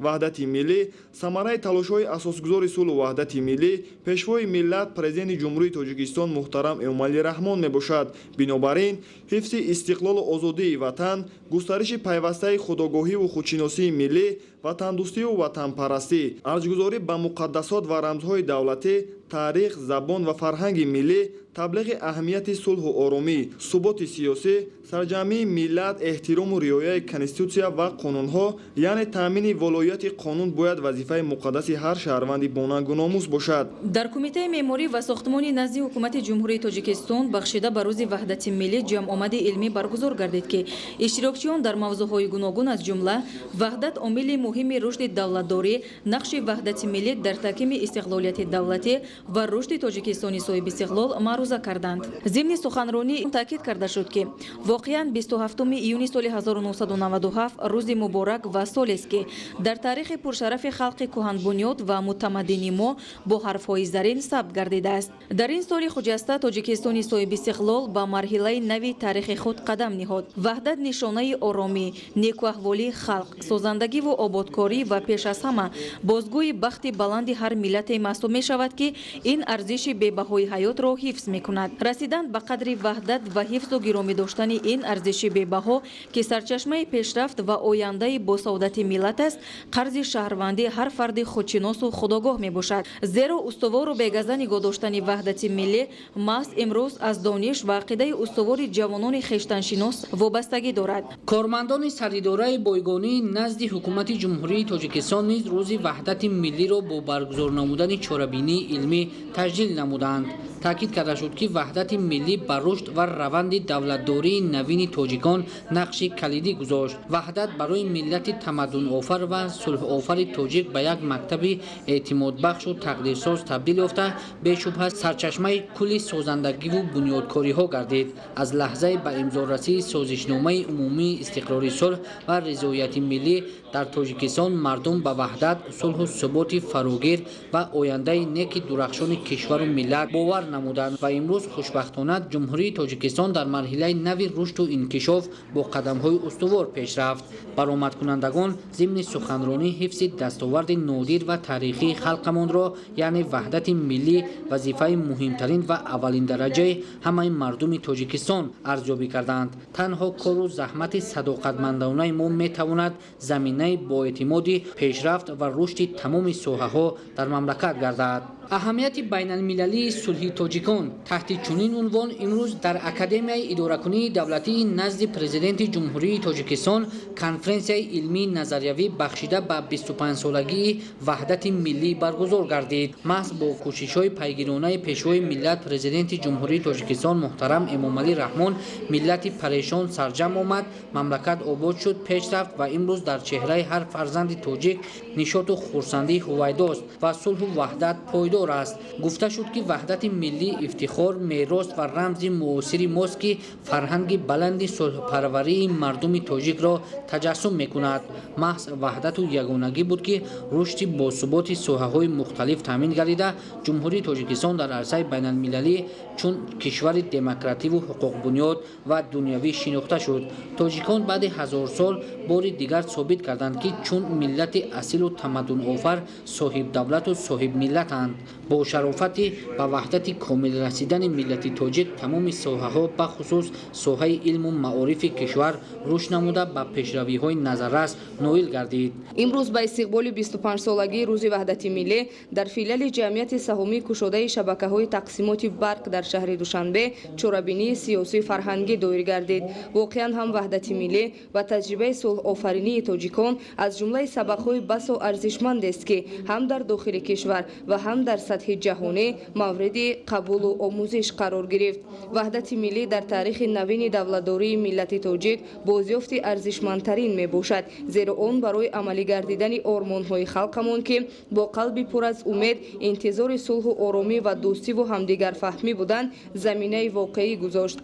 ваҳдати миллӣ самараи талошҳои асосгузори сулҳу ваҳдати миллӣ пешвои миллат президенти ҷумҳурии тоҷикистон муҳтарам Эмомалӣ Раҳмон мебошад. бинобар ин ҳифзи истиқлолу озодии ватан, густариши пайвастаи худогоҳиву худшиносии миллӣ, ватандӯстиву ватанпарастӣ, арҷгузорӣ ба муқаддасот ва рамзҳои давлатӣ, таърих, забон ва фарҳанги миллӣ, таблиғи аҳамияти сулҳу оромӣ, суботи сиёсӣ, сарҷамъии миллат, эҳтирому риояи конститутсия ва қонунҳо, яъне таъмини волояти қонун бояд вазифаи муқаддаси ҳар шаҳрванди бонангу номус бошад. дар кумитаи меъморӣ ва сохтмони назди ҳукумати ҷумҳурии тоҷикистон бахшида ба рӯзи ваҳдати миллӣ ҷамъомади илмӣ баргузор гардид ки иштирокчиён дар мавзӯъҳои гуногун аз ҷумла ваҳдат омили муҳими рушди давлатдорӣ, нақши ваҳдати миллӣ дар таҳкими истиқлолияти давлатӣ ва рушди тоҷикистони соҳиби истиқлол маъруза карданд. зимни суханронӣ таъкид карда шуд ки воқеан 27 июни соли 1997 рӯзи муборак ва солест ки дар таърихи пуршарафи халқи кӯҳанбунёд ва мутамаддини мо бо ҳарфҳои зарин сабт гардидааст. дар ин соли хуҷаста тоҷикистони соҳиби истиқлол ба марҳилаи нави таърихи худ қадам ниҳод. ваҳдат нишонаи оромӣ, некуаҳволии халқ, созандагиву ободкорӣ ва пеш аз ҳама бозгӯи бахти баланди ҳар миллате маҳсуб мешавад ки ин арзиши бебаҳои ҳаётро ҳифз мекунад. расидан ба қадри ваҳдат ва ҳифзу гиромӣ доштани ин арзиши бебаҳо ки сарчашмаи пешрафт ва ояндаи босаодати миллат аст, қарзи шаҳрвандии ҳар фарди худшиносу худогоҳ мебошад. зеро устувору бегаза нигоҳ доштани ваҳдати миллӣ маҳз имрӯз аз дониш ва ақидаи устувори ҷавонони хештаншинос вобастагӣ дорад. кормандони саридораи бойгонии назди ҳукумати ҷумҳурии тоҷикистон низ рӯзи ваҳдати миллиро бо баргузор намудани чорабинии илмӣ таҷлил намуданд. таъкид карда шуд ки ваҳдати миллӣ ба рушд ва раванди давлатдории навини тоҷикон нақши калидӣ гузошт. ваҳдат барои миллати тамаддунофар ва сулҳуофари тоҷик ба як мактаби эътимодбахшу тақдирсоз табдил ёфта бешубҳа сарчашмаи кулли созандагиву бунёдкориҳо гардид. аз лаҳзаи ба имзорасии созишномаи умумии истиқрори сулҳ ва ризояти миллӣ дар тоҷикистон мардум ба ваҳдат, сулҳу суботи фарогир ва ояндаи неки дурахшони кишвару миллат бовар намуданд ва имрӯз хушбахтона ҷумҳурии тоҷикистон дар марҳилаи нави рушду инкишоф бо қадамҳои устувор пеш рафт. баромадкунандагон зимни суханронӣ ҳифзи дастоварди нодир ва таърихии халқамонро, яъне ваҳдати миллӣ, вазифаи муҳимтарин ва аввалиндараҷаи ҳамаи мардуми тоҷикистон арзёбӣ карданд. танҳо кору заҳмати садоқатманданои мо метавонад заминаи боэътимоди пешрафт ва рушди тамоми соҳаҳо дар мамлакат гардад. аҳамияти байналмилалии сулҳи тоҷикон таҳти чунин унвон имрӯз дар академияи идоракунии давлатии назди президенти ҷумҳурии тоҷикистон конференсияи илмии назариявӣ бахшида ба 25-солагии ваҳдати миллӣ баргузор гардид. маҳз бо кӯшишҳои пайгиронаи пешвои миллат президенти ҷумҳурии тоҷикистон муҳтарам Эмомалӣ Раҳмон миллати парешон сарҷамъ омад, мамлакат обод шуд, пеш рафт ва имрӯз дар чеҳраи ҳар фарзанди тоҷик нишоту хурсандӣ ҳувайдост ва сулҳу ваҳдат пойдор аст. гуфта шуд ки ваҳдати миллӣ ифтихор, мерос ва рамзи муосири мост ки фарҳанги баланди сулҳпарварии мардуми тоҷикро таҷассум мекунад. маҳз ваҳдату ягонагӣ буд ки рушди босуботи соҳаҳои мухталиф таъмин гардида ҷумҳурии тоҷикистон дар арсаи байналмилалӣ чун кишвари демокративу ҳуқуқбунёд ва дунявӣ шинохта шуд. тоҷикон баъди ҳазор сол бори дигар собит карданд ки чун миллати асилу тамаддунофар соҳибдавлату соҳибмиллатанд. бо шарофати ба ваҳдати комил расидани миллати тоҷик тамоми соҳаҳо бахусус соҳаи илму маорифи кишвар рушд намуда ба пешравиҳои назаррас ноил гардид. имрӯз ба истиқболи 25-солагии рӯзи ваҳдати миллӣ дар филиали ҷамъияти саҳумии кушодаи шабакаҳои тақсимоти барқ дар шаҳри душанбе чорабинии сиёсӣ фарҳангӣ доир гардид. воқеан ҳам ваҳдати миллӣ ва таҷрибаи сулҳофаринии тоҷикон аз ҷумлаи сабақҳои басо арзишмандест ки ҳам дар дохили кишвар ва ҳам дар сатҳи ҷаҳонӣ мавриди қабулу омӯзиш қарор гирифт. ваҳдати миллӣ дар таърихи навини давлатдории миллати тоҷик бозёфти арзишмандтарин мебошад, зеро он барои амалӣ гардидани ормонҳои халқамон ки бо қалби пур аз умед интизори сулҳу оромӣ ва дӯстиву ҳамдигарфаҳмӣ буданд заминаи воқеӣ гузошт.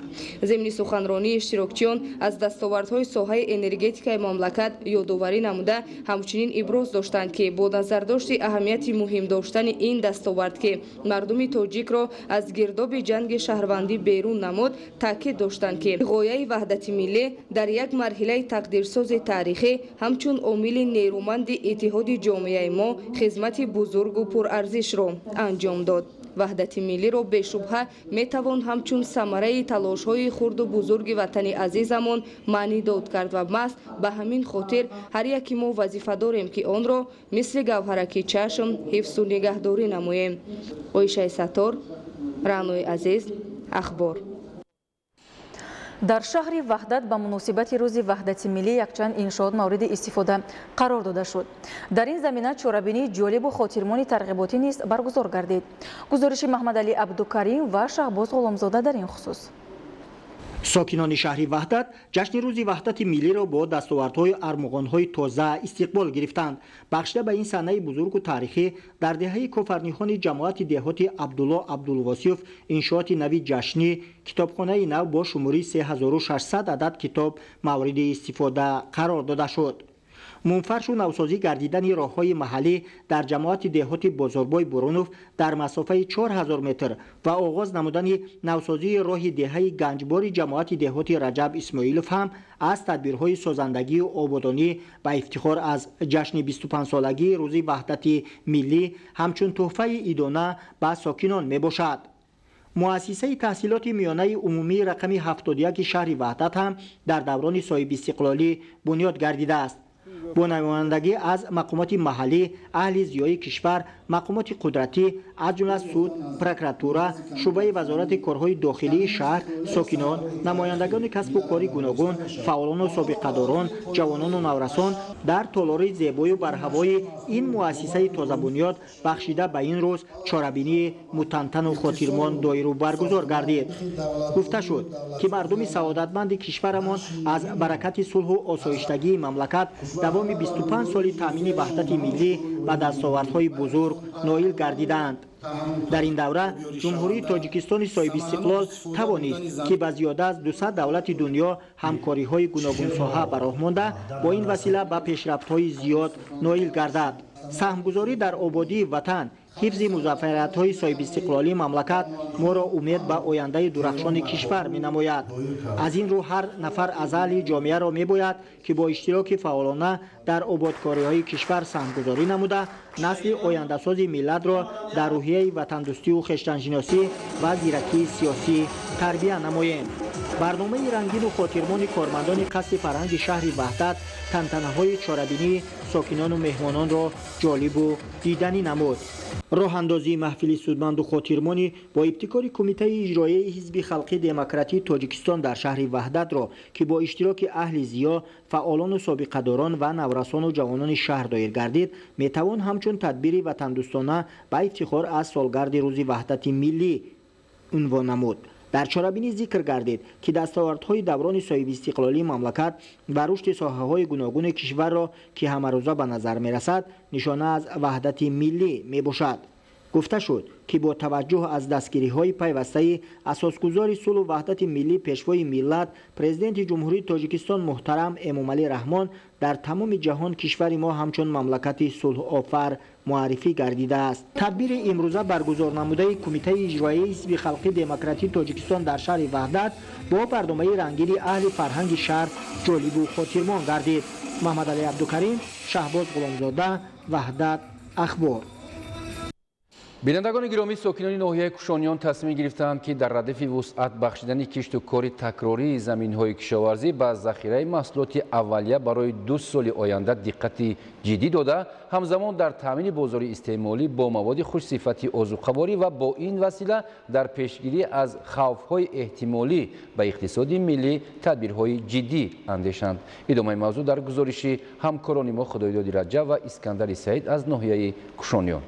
зимни суханронии иштирокчиён аз дастовардҳои соҳаи энергетикаи мамлакат ёдоварӣ намуда ҳамчунин иброз доштанд ки бо назардошти аҳамияти муҳим доштани ин дастовард ки мардуми тоҷикро аз гирдоби ҷанги шаҳрвандӣ берун намуд, таъкид доштанд ки ғояи ваҳдати миллӣ дар як марҳилаи тақдирсози таърихӣ ҳамчун омили нерӯманди иттиҳоди ҷомеаи мо хизмати бузургу пурарзишро анҷом дод. ваҳдати миллиро бешубҳа метавон ҳамчун самараи талошҳои хурду бузурги ватани азизамон маънӣ дод кард ва маҳз ба ҳамин хотир ҳар яки мо вазифа дорем ки онро мисли гавҳараки чашм ҳифзу нигаҳдорӣ намоем. Оишаи Саттор, Раънои Азиз, Ахбор. дар шаҳри ваҳдат ба муносибати рӯзи ваҳдати миллӣ якчанд иншоот мавриди истифода қарор дода шуд. дар ин замина чорабинии ҷолибу хотирмони тарғиботӣ низ баргузор гардид. гузориши Маҳмадалӣ Абдукарим ва Шаҳбоз Ғуломзода дар ин хусус. сокинони шаҳри ваҳдат ҷашни рӯзи ваҳдати миллиро бо дастовардҳои армуғонҳои тоза истиқбол гирифтанд. бахшида ба ин саҳнаи бузургу таърихӣ дар деҳаи кофарнихони ҷамоати деҳоти Абдулло Абдулвосиёв иншооти нави ҷашнӣ китобхонаи нав бо шумори 3600 адад китоб мавриди истифода қарор дода шуд. мунфаршу навсозӣ гардидани роҳҳои маҳаллӣ дар ҷамоати деҳоти Бозорбой Бурунов дар масофаи 4000 метр ва оғоз намудани навсозии роҳи деҳаи ганҷбори ҷамоати деҳоти Раҷаб Исмоилов ҳам аз тадбирҳои созандагию ободонӣ ба ифтихор аз ҷашни 25-солагии рӯзи ваҳдати миллӣ ҳамчун тӯҳфаи идона ба сокинон мебошад. муассисаи таҳсилоти миёнаи умумии рақами 71 шаҳри ваҳдат ҳам дар даврони соҳибистиқлолӣ бунёд гардидааст. бо намояндагӣ аз мақомоти маҳаллӣ, аҳли зиёи кишвар, мақомоти қудратӣ, аз ҷумла суд, прокуратура, шуъбаи вазорати корҳои дохилии шаҳр, сокинон, намояндагони касбу кори гуногун, фаъолону собиқадорон, ҷавонону наврасон дар толори зебою барҳавои ин муассисаи тозабунёд бахшида ба ин рӯз чорабинии мутантану хотирмон доиру баргузор гардид. гуфта шуд ки мардуми саодатманди кишварамон аз баракати сулҳу осоиштагии мамлакат давоми 25 соли таъмини ваҳдати миллӣ ба дастовардҳои бузург ноил гардиданд. дар ин давра ҷумҳурии тоҷикистони соҳибистиқлол тавонист ки ба зиёда аз 200 давлати дунё ҳамкориҳои гуногунсоҳа ба роҳ монда бо ин васила ба пешрафтҳои зиёд ноил гардад. саҳмгузорӣ дар ободии ватан, ҳифзи музаффариятҳои соҳибистиқлолии мамлакат моро умед ба ояндаи дурахшони кишвар менамояд. аз ин рӯ ҳар нафар аз аҳли ҷомеаро мебояд ки бо иштироки фаъолона дар ободкориҳои кишвар саҳмгузорӣ намуда насли ояндасози миллатро дар рӯҳияи ватандӯстиву хештаншиносӣ ва зиракии сиёсӣ тарбия намоем. барномаи рангину хотирмони кормандони қасди фарҳанги шаҳри ваҳдат тантанаҳои чорабинии сокинону меҳмононро ҷолибу диданӣ намуд. роҳандозии маҳфили судманду хотирмонӣ бо ибтикори кумитаи иҷроияи ҳизби халқи демократии тоҷикистон дар шаҳри ваҳдатро ки бо иштироки аҳли зиё, фаъолону собиқадорон ва наврасону ҷавонони шаҳр доир гардид, метавон ҳамчун тадбири ватандӯстона ба ифтихор аз солгарди рӯзи ваҳдати миллӣ унвон намуд. дар чорабинӣ зикр гардид ки дастовардҳои даврони соҳибистиқлолии мамлакат ва рушди соҳаҳои гуногуни кишварро ки ҳамарӯза ба назар мерасад нишона аз ваҳдати миллӣ мебошад. гуфта шуд ки бо таваҷҷӯҳ аз дастгириҳои пайвастаи асосгузори сулҳу ваҳдати миллӣ пешвои миллат президенти ҷумҳурии тоҷикистон муҳтарам Эмомалӣ Раҳмон дар тамоми ҷаҳон кишвари мо ҳамчун мамлакати сулҳуофар муаррифӣ гардидааст. тадбири имрӯза баргузор намудаи кумитаи иҷроияи ҳизби халқи демократии тоҷикистон дар шаҳри ваҳдат бо барномаи рангини аҳли фарҳанги шаҳр ҷолибу хотирмон гардид. Маҳмадалӣ Абдукарим, Шаҳбоз Ғуломзода, Ваҳдат, Ахбор. бинандагони гиромӣ, сокинони ноҳияи Кушониён тасмим гирифтанд ки дар радифи вусъат бахшидани кишту кори такрории заминҳои кишоварзӣ ба захираи маҳсулоти аввалия барои 2 соли оянда диққати ҷиддӣ дода, ҳамзамон дар таъмини бозори истеъмолӣ бо маводи хушсифати озуқаворӣ ва бо ин васила дар пешгирӣ аз хавфҳои эҳтимолӣ ба иқтисоди миллӣ тадбирҳои ҷиддӣ андешанд. идомаи мавзӯъ дар гузориши ҳамкорони мо Худоидоди Раҷаб ва Искандари Саид аз ноҳияи Кушониён.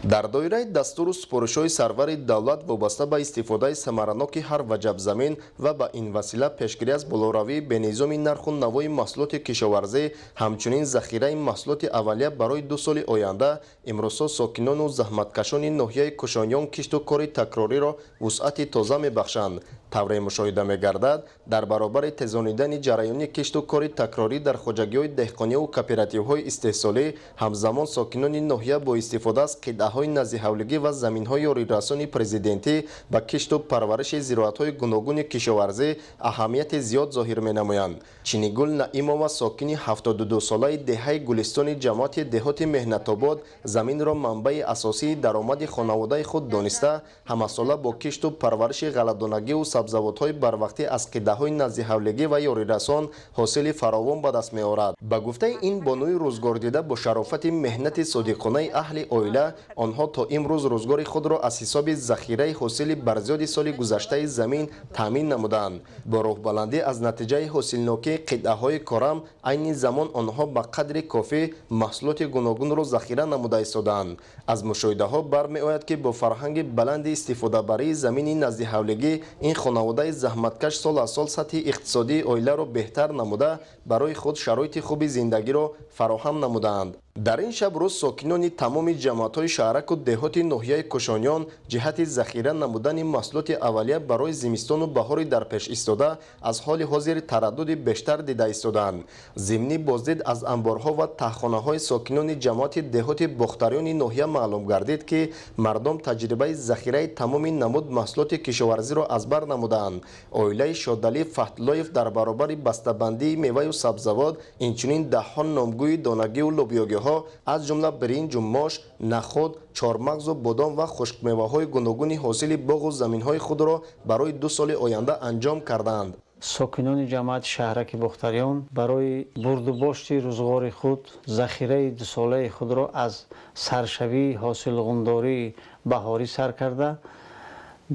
در دایره دستور سپارش‌های سرور دولت وابسته به استفاده ثمرناک هر وجب زمین و به این وسیله پیشگیری از بلوروی به نظام نرخ و نوای محصولات کشاورزی همچنین ذخیره محصولات اولیه برای 2 سال آینده امروز ساکنان و زحمتکشان ناحیه کشانیان کشت و کار تکراری را وسعت تازه می‌بخشند. طوری مشاهده می‌گردد در برابر تیزانیدن جریان کشت و کار تکراری در خواجگی‌های دهقانی و کوپراتیوهای استحصالی همزمان ساکنان ناحیه با استفاده از قطعه‌های نزدیک‌حولگی و زمین‌های یاریرسانی پرزیدنتی با کشت و پرورش زراعت‌های گوناگون کشاورزی اهمیت زیاد ظاهر می‌نمایند. چینیگل نعیمова ساکن 72 ساله دهه گلستان جماعت دهات مهنت‌آباد زمین را منبع اساسی درآمد خانواده خود دانسته همساله با کشت و پرورش غله‌دانگی و سبزیجات‌های بروقتی از قطعه‌های نزدیک‌حولگی و یاریرسان حاصل فراوان به دست می‌آورد. به گفته این بانوی روزگار دیده با شرافت مهنت صادقانه اهل عائله آنها تا امروز روزگار خود را از حساب ذخیره حاصل برزیاد سال گذشته زمین تامین نمودند. با راه بلندی از نتیجه حاصلناکی قطعه‌های کارم عین زمان آنها به قدر کافی محصولات گوناگون را ذخیره نموده ایستادند. از مشاهده‌ها برمی‌آید که با فرهنگ بلند استفاده برای زمین نزدیک‌حولگی این خانواده زحمتکش سال از سال سطح اقتصادی عائله را بهتر نموده برای خود شرایط خوب زندگی را فراهم نمودند. در این شب روز ساکنان تمام جماعت‌های شهرک و دهات ناحیه کشانیان جهت ذخیره نمودن محصولات اولیه برای زمستان و بهار در پیش ایستاده از حال حاضر تردد بیشتر دیده ایستادند. ضمنی بازدید از انبارها و تهخانه‌های ساکنان جماعت دهات بختریان ناحیه معلوم گردید که مردم تجربه ذخیره تمام نمود محصولات کشاورزی را از بر نمودند. عائله شادعلی فتح‌اللهیف در برابر بسته‌بندی میوه و سبزیجات اینچنین ده‌ها نامگوی دانگی و لوبیاگی از جمله برنج و ماش، نخود، چارمغز و بادام و خشک میوه‌های گوناگون حاصل باغ و زمین‌های خود را برای 2 سال آینده انجام کردند. ساکنان جماعت شهرک بختریان برای بردوباشت روزگار خود ذخیره 2 ساله خود را از سرشوی حاصل غنداری بهاری سر کرده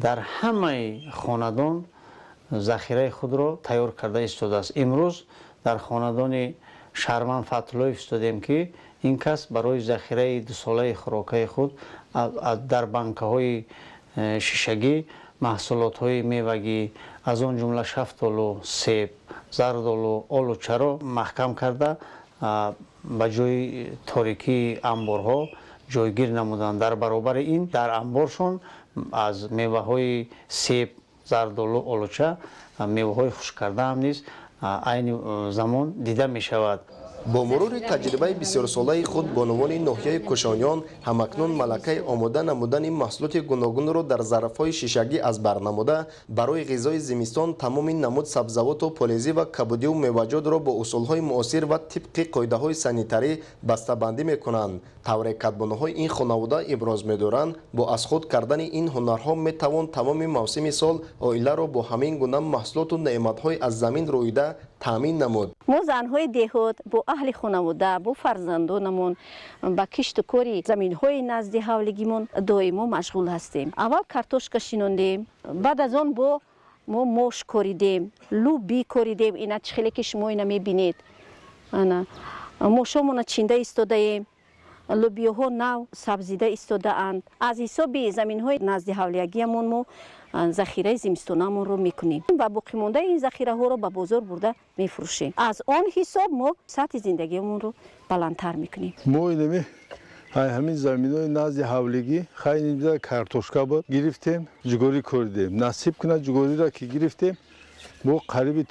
در همه خاندان ذخیره خود را تیار کرده ایستاده است. امروز در خاندان شهرمند فتح‌اللهیف ایستادیم که این کس برای ذخیره 2 ساله خوراکی خود در بانک‌های شیشگی محصولات‌های میوگی از آن جمله شفتالو، سیب، زردالو، آلوچه را محکم کرده به جای تاریکی انبارها جایگیر نمودند. در برابر این در انبارشان از میوه‌های سیب، زردالو، آلوچه میوه‌های خشک کرده هم نیز عین زمان دیده می شود. با مرور تجربه بسیار ساله خود بانوان ناحیه کشانیان همکنون ملکه آماده نمودن محصولات گوناگون را در ظرف‌های شیشگی از بر نموده برای غذای زمستان تمام نمود سبزیجات و پالزی و کبودی و میوه‌جات را با اصول‌های معاصر و طبق قاعده‌های سانیتری بسته‌بندی می‌کنند. طور کدبانوهای این خانواده ابراز می‌دارند با از خود کردن این هنرها می‌توان تمام موسم سال عائله را با همین گونه محصولات و نعمت‌های از زمین رویده تامین نمود. ما زن‌های دهات با اهل خانواده با فرزندانمون با کشت و کاری زمین‌های نزد حولگیمون دائما مشغول هستیم. اول کارتوشکا شینوندیم، بعد از آن با ما موش کوریدیم، لوبی کوریدیم. اینا چخیلی که شما اینا می‌بینید. انا موشامون چینده ایستاده‌ایم. لوبیاها نو سبزیده ایستاده اند. از حساب زمین‌های نزد حولگیمون ما ذخیره زمستانمون رو میکنیم و باقی مانده این ذخیره ها رو به بازار برده میفروشیم. از آن حساب ما سطح زندگیمون رو بلندتر میکنیم. ما اینمی همین زمینای نزد حولگی خیلی بیشتر کارتوشکا بود گرفتیم، جگوری کردیم. نصیب کنه جگوری را که گرفتیم با قریب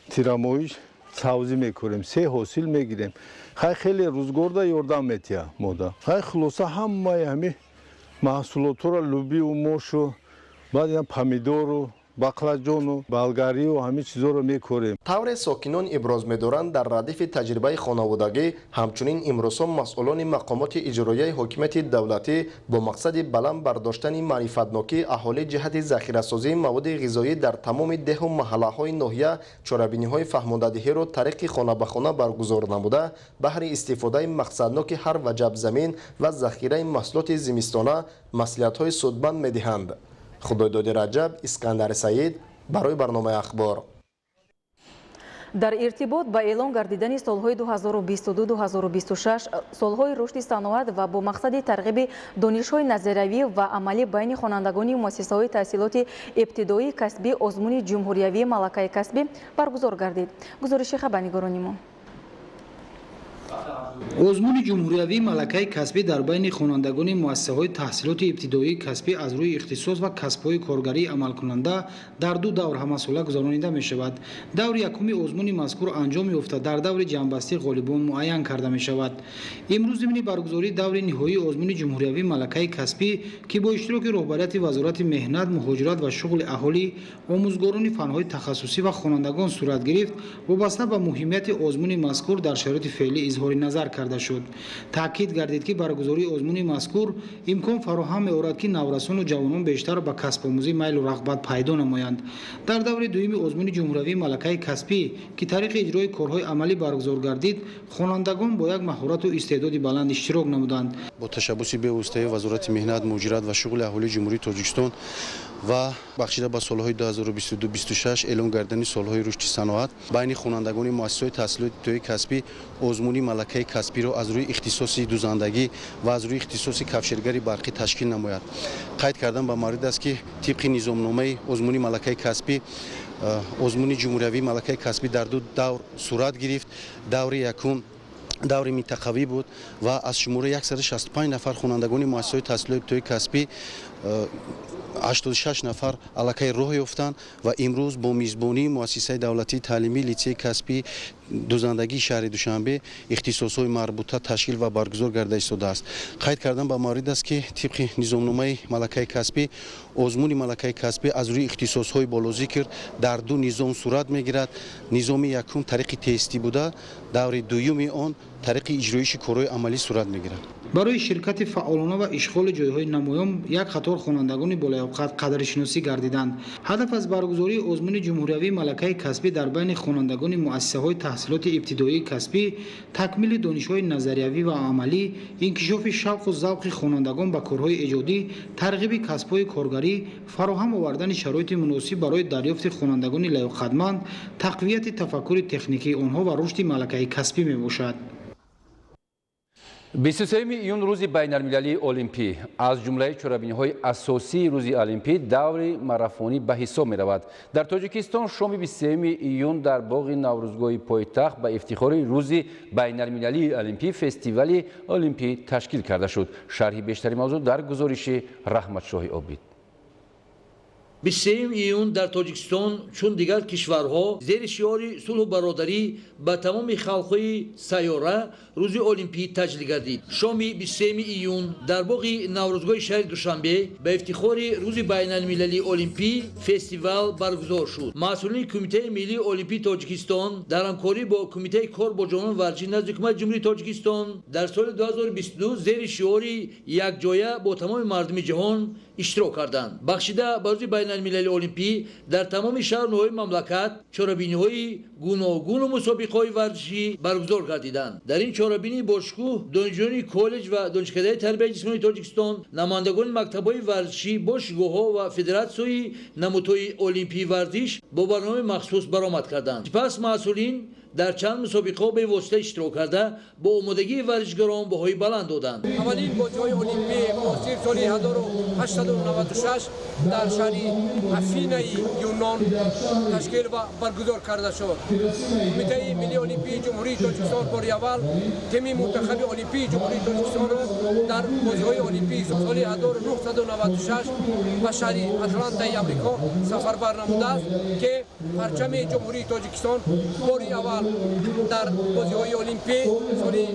تیرامویش سبزی میکنیم، 3 حاصل میگیریم. خیلی روزگار دا یاردم میتیا مودا. خلاصه همه همین محصولات را لوبی و موش و بعد اینا پامیدور و باقلاجان و بلغاری و همه چیزا رو میکوریم. طور ساکنان ابراز می‌دارند در ردیف تجربه خانوادگی همچنین امروز مسئولان مقامات اجرایی حکومت دولتی با مقصد بلند برداشتن معرفتناکی اهالی جهت ذخیره‌سازی مواد غذایی در تمام ده و محله‌های ناحیه چاره‌بینی‌های فهماندهی را طریق خانه به خانه برگزار نموده بهر استفاده مقصدناک هر وجب زمین و ذخیره محصولات زمستانه مصلحت‌های سودمند می‌دهند. خداداد رجب، اسکندر سعید برای برنامه اخبار. дар иртибот ба эълон гардидани солҳои 2022-2026 солҳои рушди саноат ва бо мақсади тарғиби донишҳои назариявӣ ва амалӣ байни хонандагони муассисаҳои таҳсилоти ибтидоии касбӣ озмуни ҷумҳуриявии малакаи касбӣ баргузор гардид. гузориши хабарнигорони мо. озмуни ҷумҳуриявии малакаи касбӣ дар байни хонандагони муассисаҳои таҳсилоти ибтидоии касбӣ аз рӯи ихтисос ва касбҳои коргарии амалкунанда дар ду давр ҳамасола гузаронида мешавад. даври якуми озмуни мазкур анҷом ёфта дар даври ҷамъбастии ғолибон муайян карда мешавад. имрӯз зимини баргузории даври ниҳоии озмуни ҷумҳуриявии малакаи касбӣ ки бо иштироки роҳбарияти вазорати меҳнат, муҳоҷират ва шуғли аҳолӣ, омӯзгорони фанҳои тахассусӣ ва хонандагон сурат гирифт, вобаста ба муҳимияти озмуни мазкур дар шароити феълӣ изҳори назар карда шуд. таъкид гардид ки баргузории озмуни мазкур имкон фароҳам меорад ки наврасону ҷавонон бештар ба касбомӯзӣ майлу рағбат пайдо намоянд. дар даври дуюми озмуни ҷумҳуриявии малакаи касбӣ ки тариқи иҷрои корҳои амалӣ баргузор гардид, хонандагон бо як маҳорату истеъдоди баланд иштирок намуданд. бо ташаббуси бевоситаи вазорати меҳнат, муҳоҷират ва шуғли аҳолии ҷумҳурии Тоҷикистон ва бахшида ба солҳои 2022-26 эълон гардидани солҳои рушди саноат байни хонандагони муассисаҳои таҳсилоти ибтидоии касбӣ озмуни малакаи касбиро аз рӯи ихтисоси дузандагӣ ва аз рӯи ихтисоси кафшергари барқӣ ташкил намояд. қайд кардан ба маврид аст ки тибқи низомномаи озмуни малакаи касбӣ озмуни ҷумҳуриявии малакаи касбӣ дар ду давр сурат гирифт. даври якум даври минтақавӣ буд ва аз шумораи 165 нафар хонандагони муассисаҳои таҳсилоти ибтидоии касбӣ 86 нафар аллакай роҳ ёфтанд ва имрӯз бо мизбонии муассисаи давлатии таълимии литсеи касбии дузандагии шаҳри Душанбе ихтисосҳои марбута ташкил ва баргузор гарда истодааст. қайд кардан ба маврид аст ки тибқи низомномаи малакаи касбӣ озмуни малакаи касбӣ аз рӯи ихтисосҳои болозикр дар ду низом сурат мегирад. низоми якум тариқи тестӣ буда, даври дуюми он тариқи иҷроиши корҳои амалӣ сурат мегирад. барои ширкати фаъолона ва ишғоли ҷойҳои намоён як қатор хонандагони болаёбқад қадришиносӣ гардиданд. ҳадаф аз баргузории озмуни ҷумҳуриявии малакаи касбӣ дар байни хонандагони муассисаҳои таҳсилоти ибтидоии касбӣ такмили донишҳои назариявӣ ва амалӣ, инкишофи шавқу завқи хонандагон ба корҳои эҷодӣ, тарғиби касбҳои коргарӣ, фароҳам овардани шароити муносиб барои дарёфти хонандагони лаёқатманд, тақвияти тафаккури техникии онҳо ва рушди малакаи касбӣ мебошад. 23 июн рӯзи байналмилалии олимпӣ аз ҷумлаи чорабиниҳои асосии рӯзи олимпӣ даври марафонӣ ба ҳисоб меравад. дар тоҷикистон шоми 23 июн дар боғи наврӯзгоҳи пойтахт ба ифтихори рӯзи байналмилалии олимпӣ фестивали олимпӣ ташкил карда шуд. шарҳи бештари мавзӯъ дар гузориши раҳматшоҳи обид. 23 июн дар Тоҷикистон чун дигар кишварҳо зери шиори сулҳу бародарӣ ба тамоми халқҳои сайёра рӯзи олимпӣ таҷлил гардид. шоми 23 июн дар боғи наврӯзгоҳи шаҳри Душанбе ба ифтихори рӯзи байналмилалии олимпӣ фестивал баргузор шуд. масъулини кумитаи миллии олимпии Тоҷикистон дар ҳамкорӣ бо кумитаи кор бо ҷонон варҷӣ назди ҳукумати ҷумҳурии Тоҷикистон дар соли 2022 зери шиори якҷоя бо тамоми мардуми ҷаҳон иштирок карданд. бахшида ба рӯзи байналмилалии олимпӣ дар тамоми шаҳру ноҳияи мамлакат чорабиниҳои гуногуну мусобиқаҳои варзишӣ баргузор гардиданд. дар ин чорабинии бошукӯҳ донишҷӯёни коллеҷ ва донишкадаи тарбияи ҷисмонии Тоҷикистон, намояндагони мактабҳои варзишӣ, бошгоҳҳо ва федератсияи намудҳои олимпии варзиш бо барномаи махсус баромад карданд. сипас масъулин дар чанд мусобиқаҳо бевосита иштирок карда бо омодагии варзишгарон баҳои баланд доданд. аввалин боҷҳои олимпии муосир соли 1896 дар шаҳри Афинаи Юнон ташкил ва баргузор карда шуд. кумитаи миллии олимпии ҷумҳурии Тоҷикистон бори аввал тими мунтахаби олимпии ҷумҳурии Тоҷикистонро дар бозиҳои олимпии соли 1996 ба шаҳри Атлантаи Амрико сафарбар намудааст ки парчами ҷумҳурии Тоҷикистон бори аввал дар бозиҳои олимпӣ соли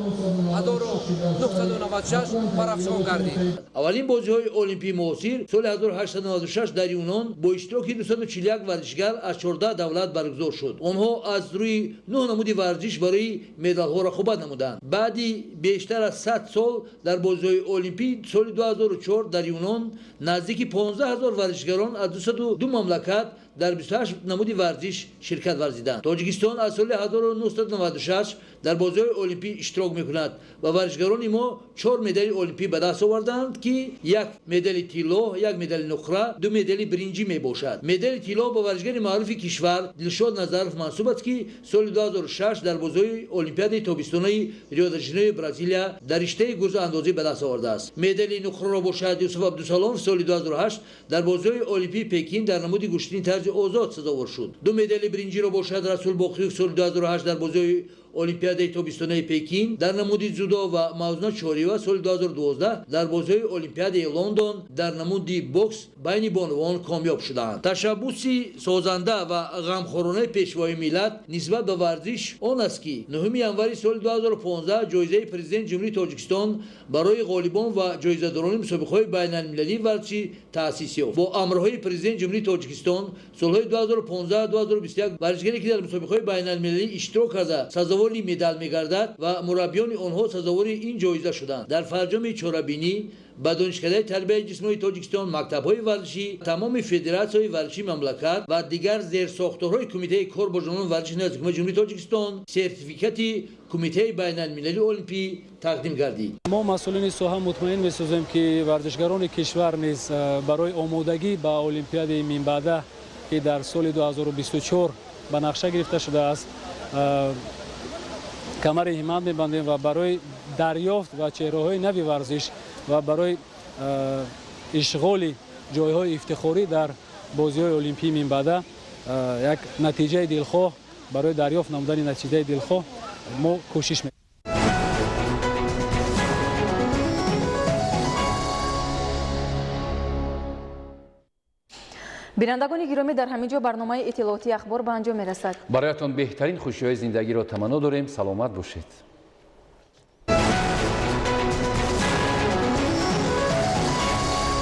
1996 парафшон гардид. аввалин бозиҳои олимпии муосир соли 1896 дар Юнон бо иштироки 241 варзишгар аз 14 давлат баргузор шуд. онҳо аз рӯи 9 намуди варзиш барои медалҳо рақобат намуданд. баъди бештар аз 100 сол дар бозиҳои олимпӣ соли 2004 дар Юнон наздики 15 000 варзишгарон аз 202 мамлакат дар 28 намуди варзиш ширкат варзиданд. Тоҷикистон аз соли 1996 در بازی‌های المپی اشتراک می‌کند و ورزشکاران ما 4 مدال المپی به دست آوردند که یک مدال طلا، یک مدال نقره، 2 مدال برنجی میباشد. مدال طلا به ورزشکار معروف کشور دلشاد نظرов منسوب است که سال 2006 در بازی‌های المپیاد تابستانی ریو د ژانیرو برزیلیا در رشته گرز اندازی به دست آورده است. مدال نقره را باشد یوسف عبدالسلام سال 2008 در بازی‌های المپی پکین در نمود گشتین طرز آزاد سزاوار شد. 2 مدال برنجی را باشد رسول باقری سال 2008 در بازی‌های المپیاد تابستانی پکین در نمود جودو و موزون چوری و سال 2012 در بازی‌های المپیاد لندن در نمود بوکس بین بانوان کامیاب شدند. تشبوسی سازنده و غمخوارانه پیشوای ملت نسبت به ورزش آن است که 9 январи سال 2015 جایزه پرزیدنت جمهوری تاجیکستان برای غالبان و جایزه‌داران مسابقه‌های بین‌المللی ورزشی تأسیس یافت. با امرهای پرزیدنت جمهوری تاجیکستان سال‌های 2015 2021 ورزشکاری که در مسابقه‌های بین‌المللی اشتراک کرده سزاوار مدال می‌گردد و مربیان آنها سزاوار این جایزه شدند. در فرجام چورابینی با دانشکده تربیت جسمانی تاجیکستان، مکتب‌های ورزشی، تمام فدراسی‌های ورزشی مملکت و دیگر زیرساختارهای کمیته کار با جنان ورزشی نزد حکومت جمهوری تاجیکستان سرتیفیکات کمیته بین‌المللی المپی تقدیم گردید. ما مسئولین ساحه مطمئن می‌سازیم که ورزشکاران کشور نیز برای آمادگی به المپیاد من بعد که در سال 2024 به نقشه گرفته شده است کمر همت می‌بندیم و برای دریافت و چهره‌های نوی ورزش و برای اشغال جایهای افتخاری در بازی‌های المپی من بعد یک نتیجه دلخواه برای دریافت نمودن نتیجه دلخواه ما کوشش می‌کنیم. بینندگان گرامی در همین جا برنامه اطلاعاتی اخبار به انجام می‌رسد. برایتان بهترین خوشی‌های زندگی را تمنا داریم. سلامت باشید.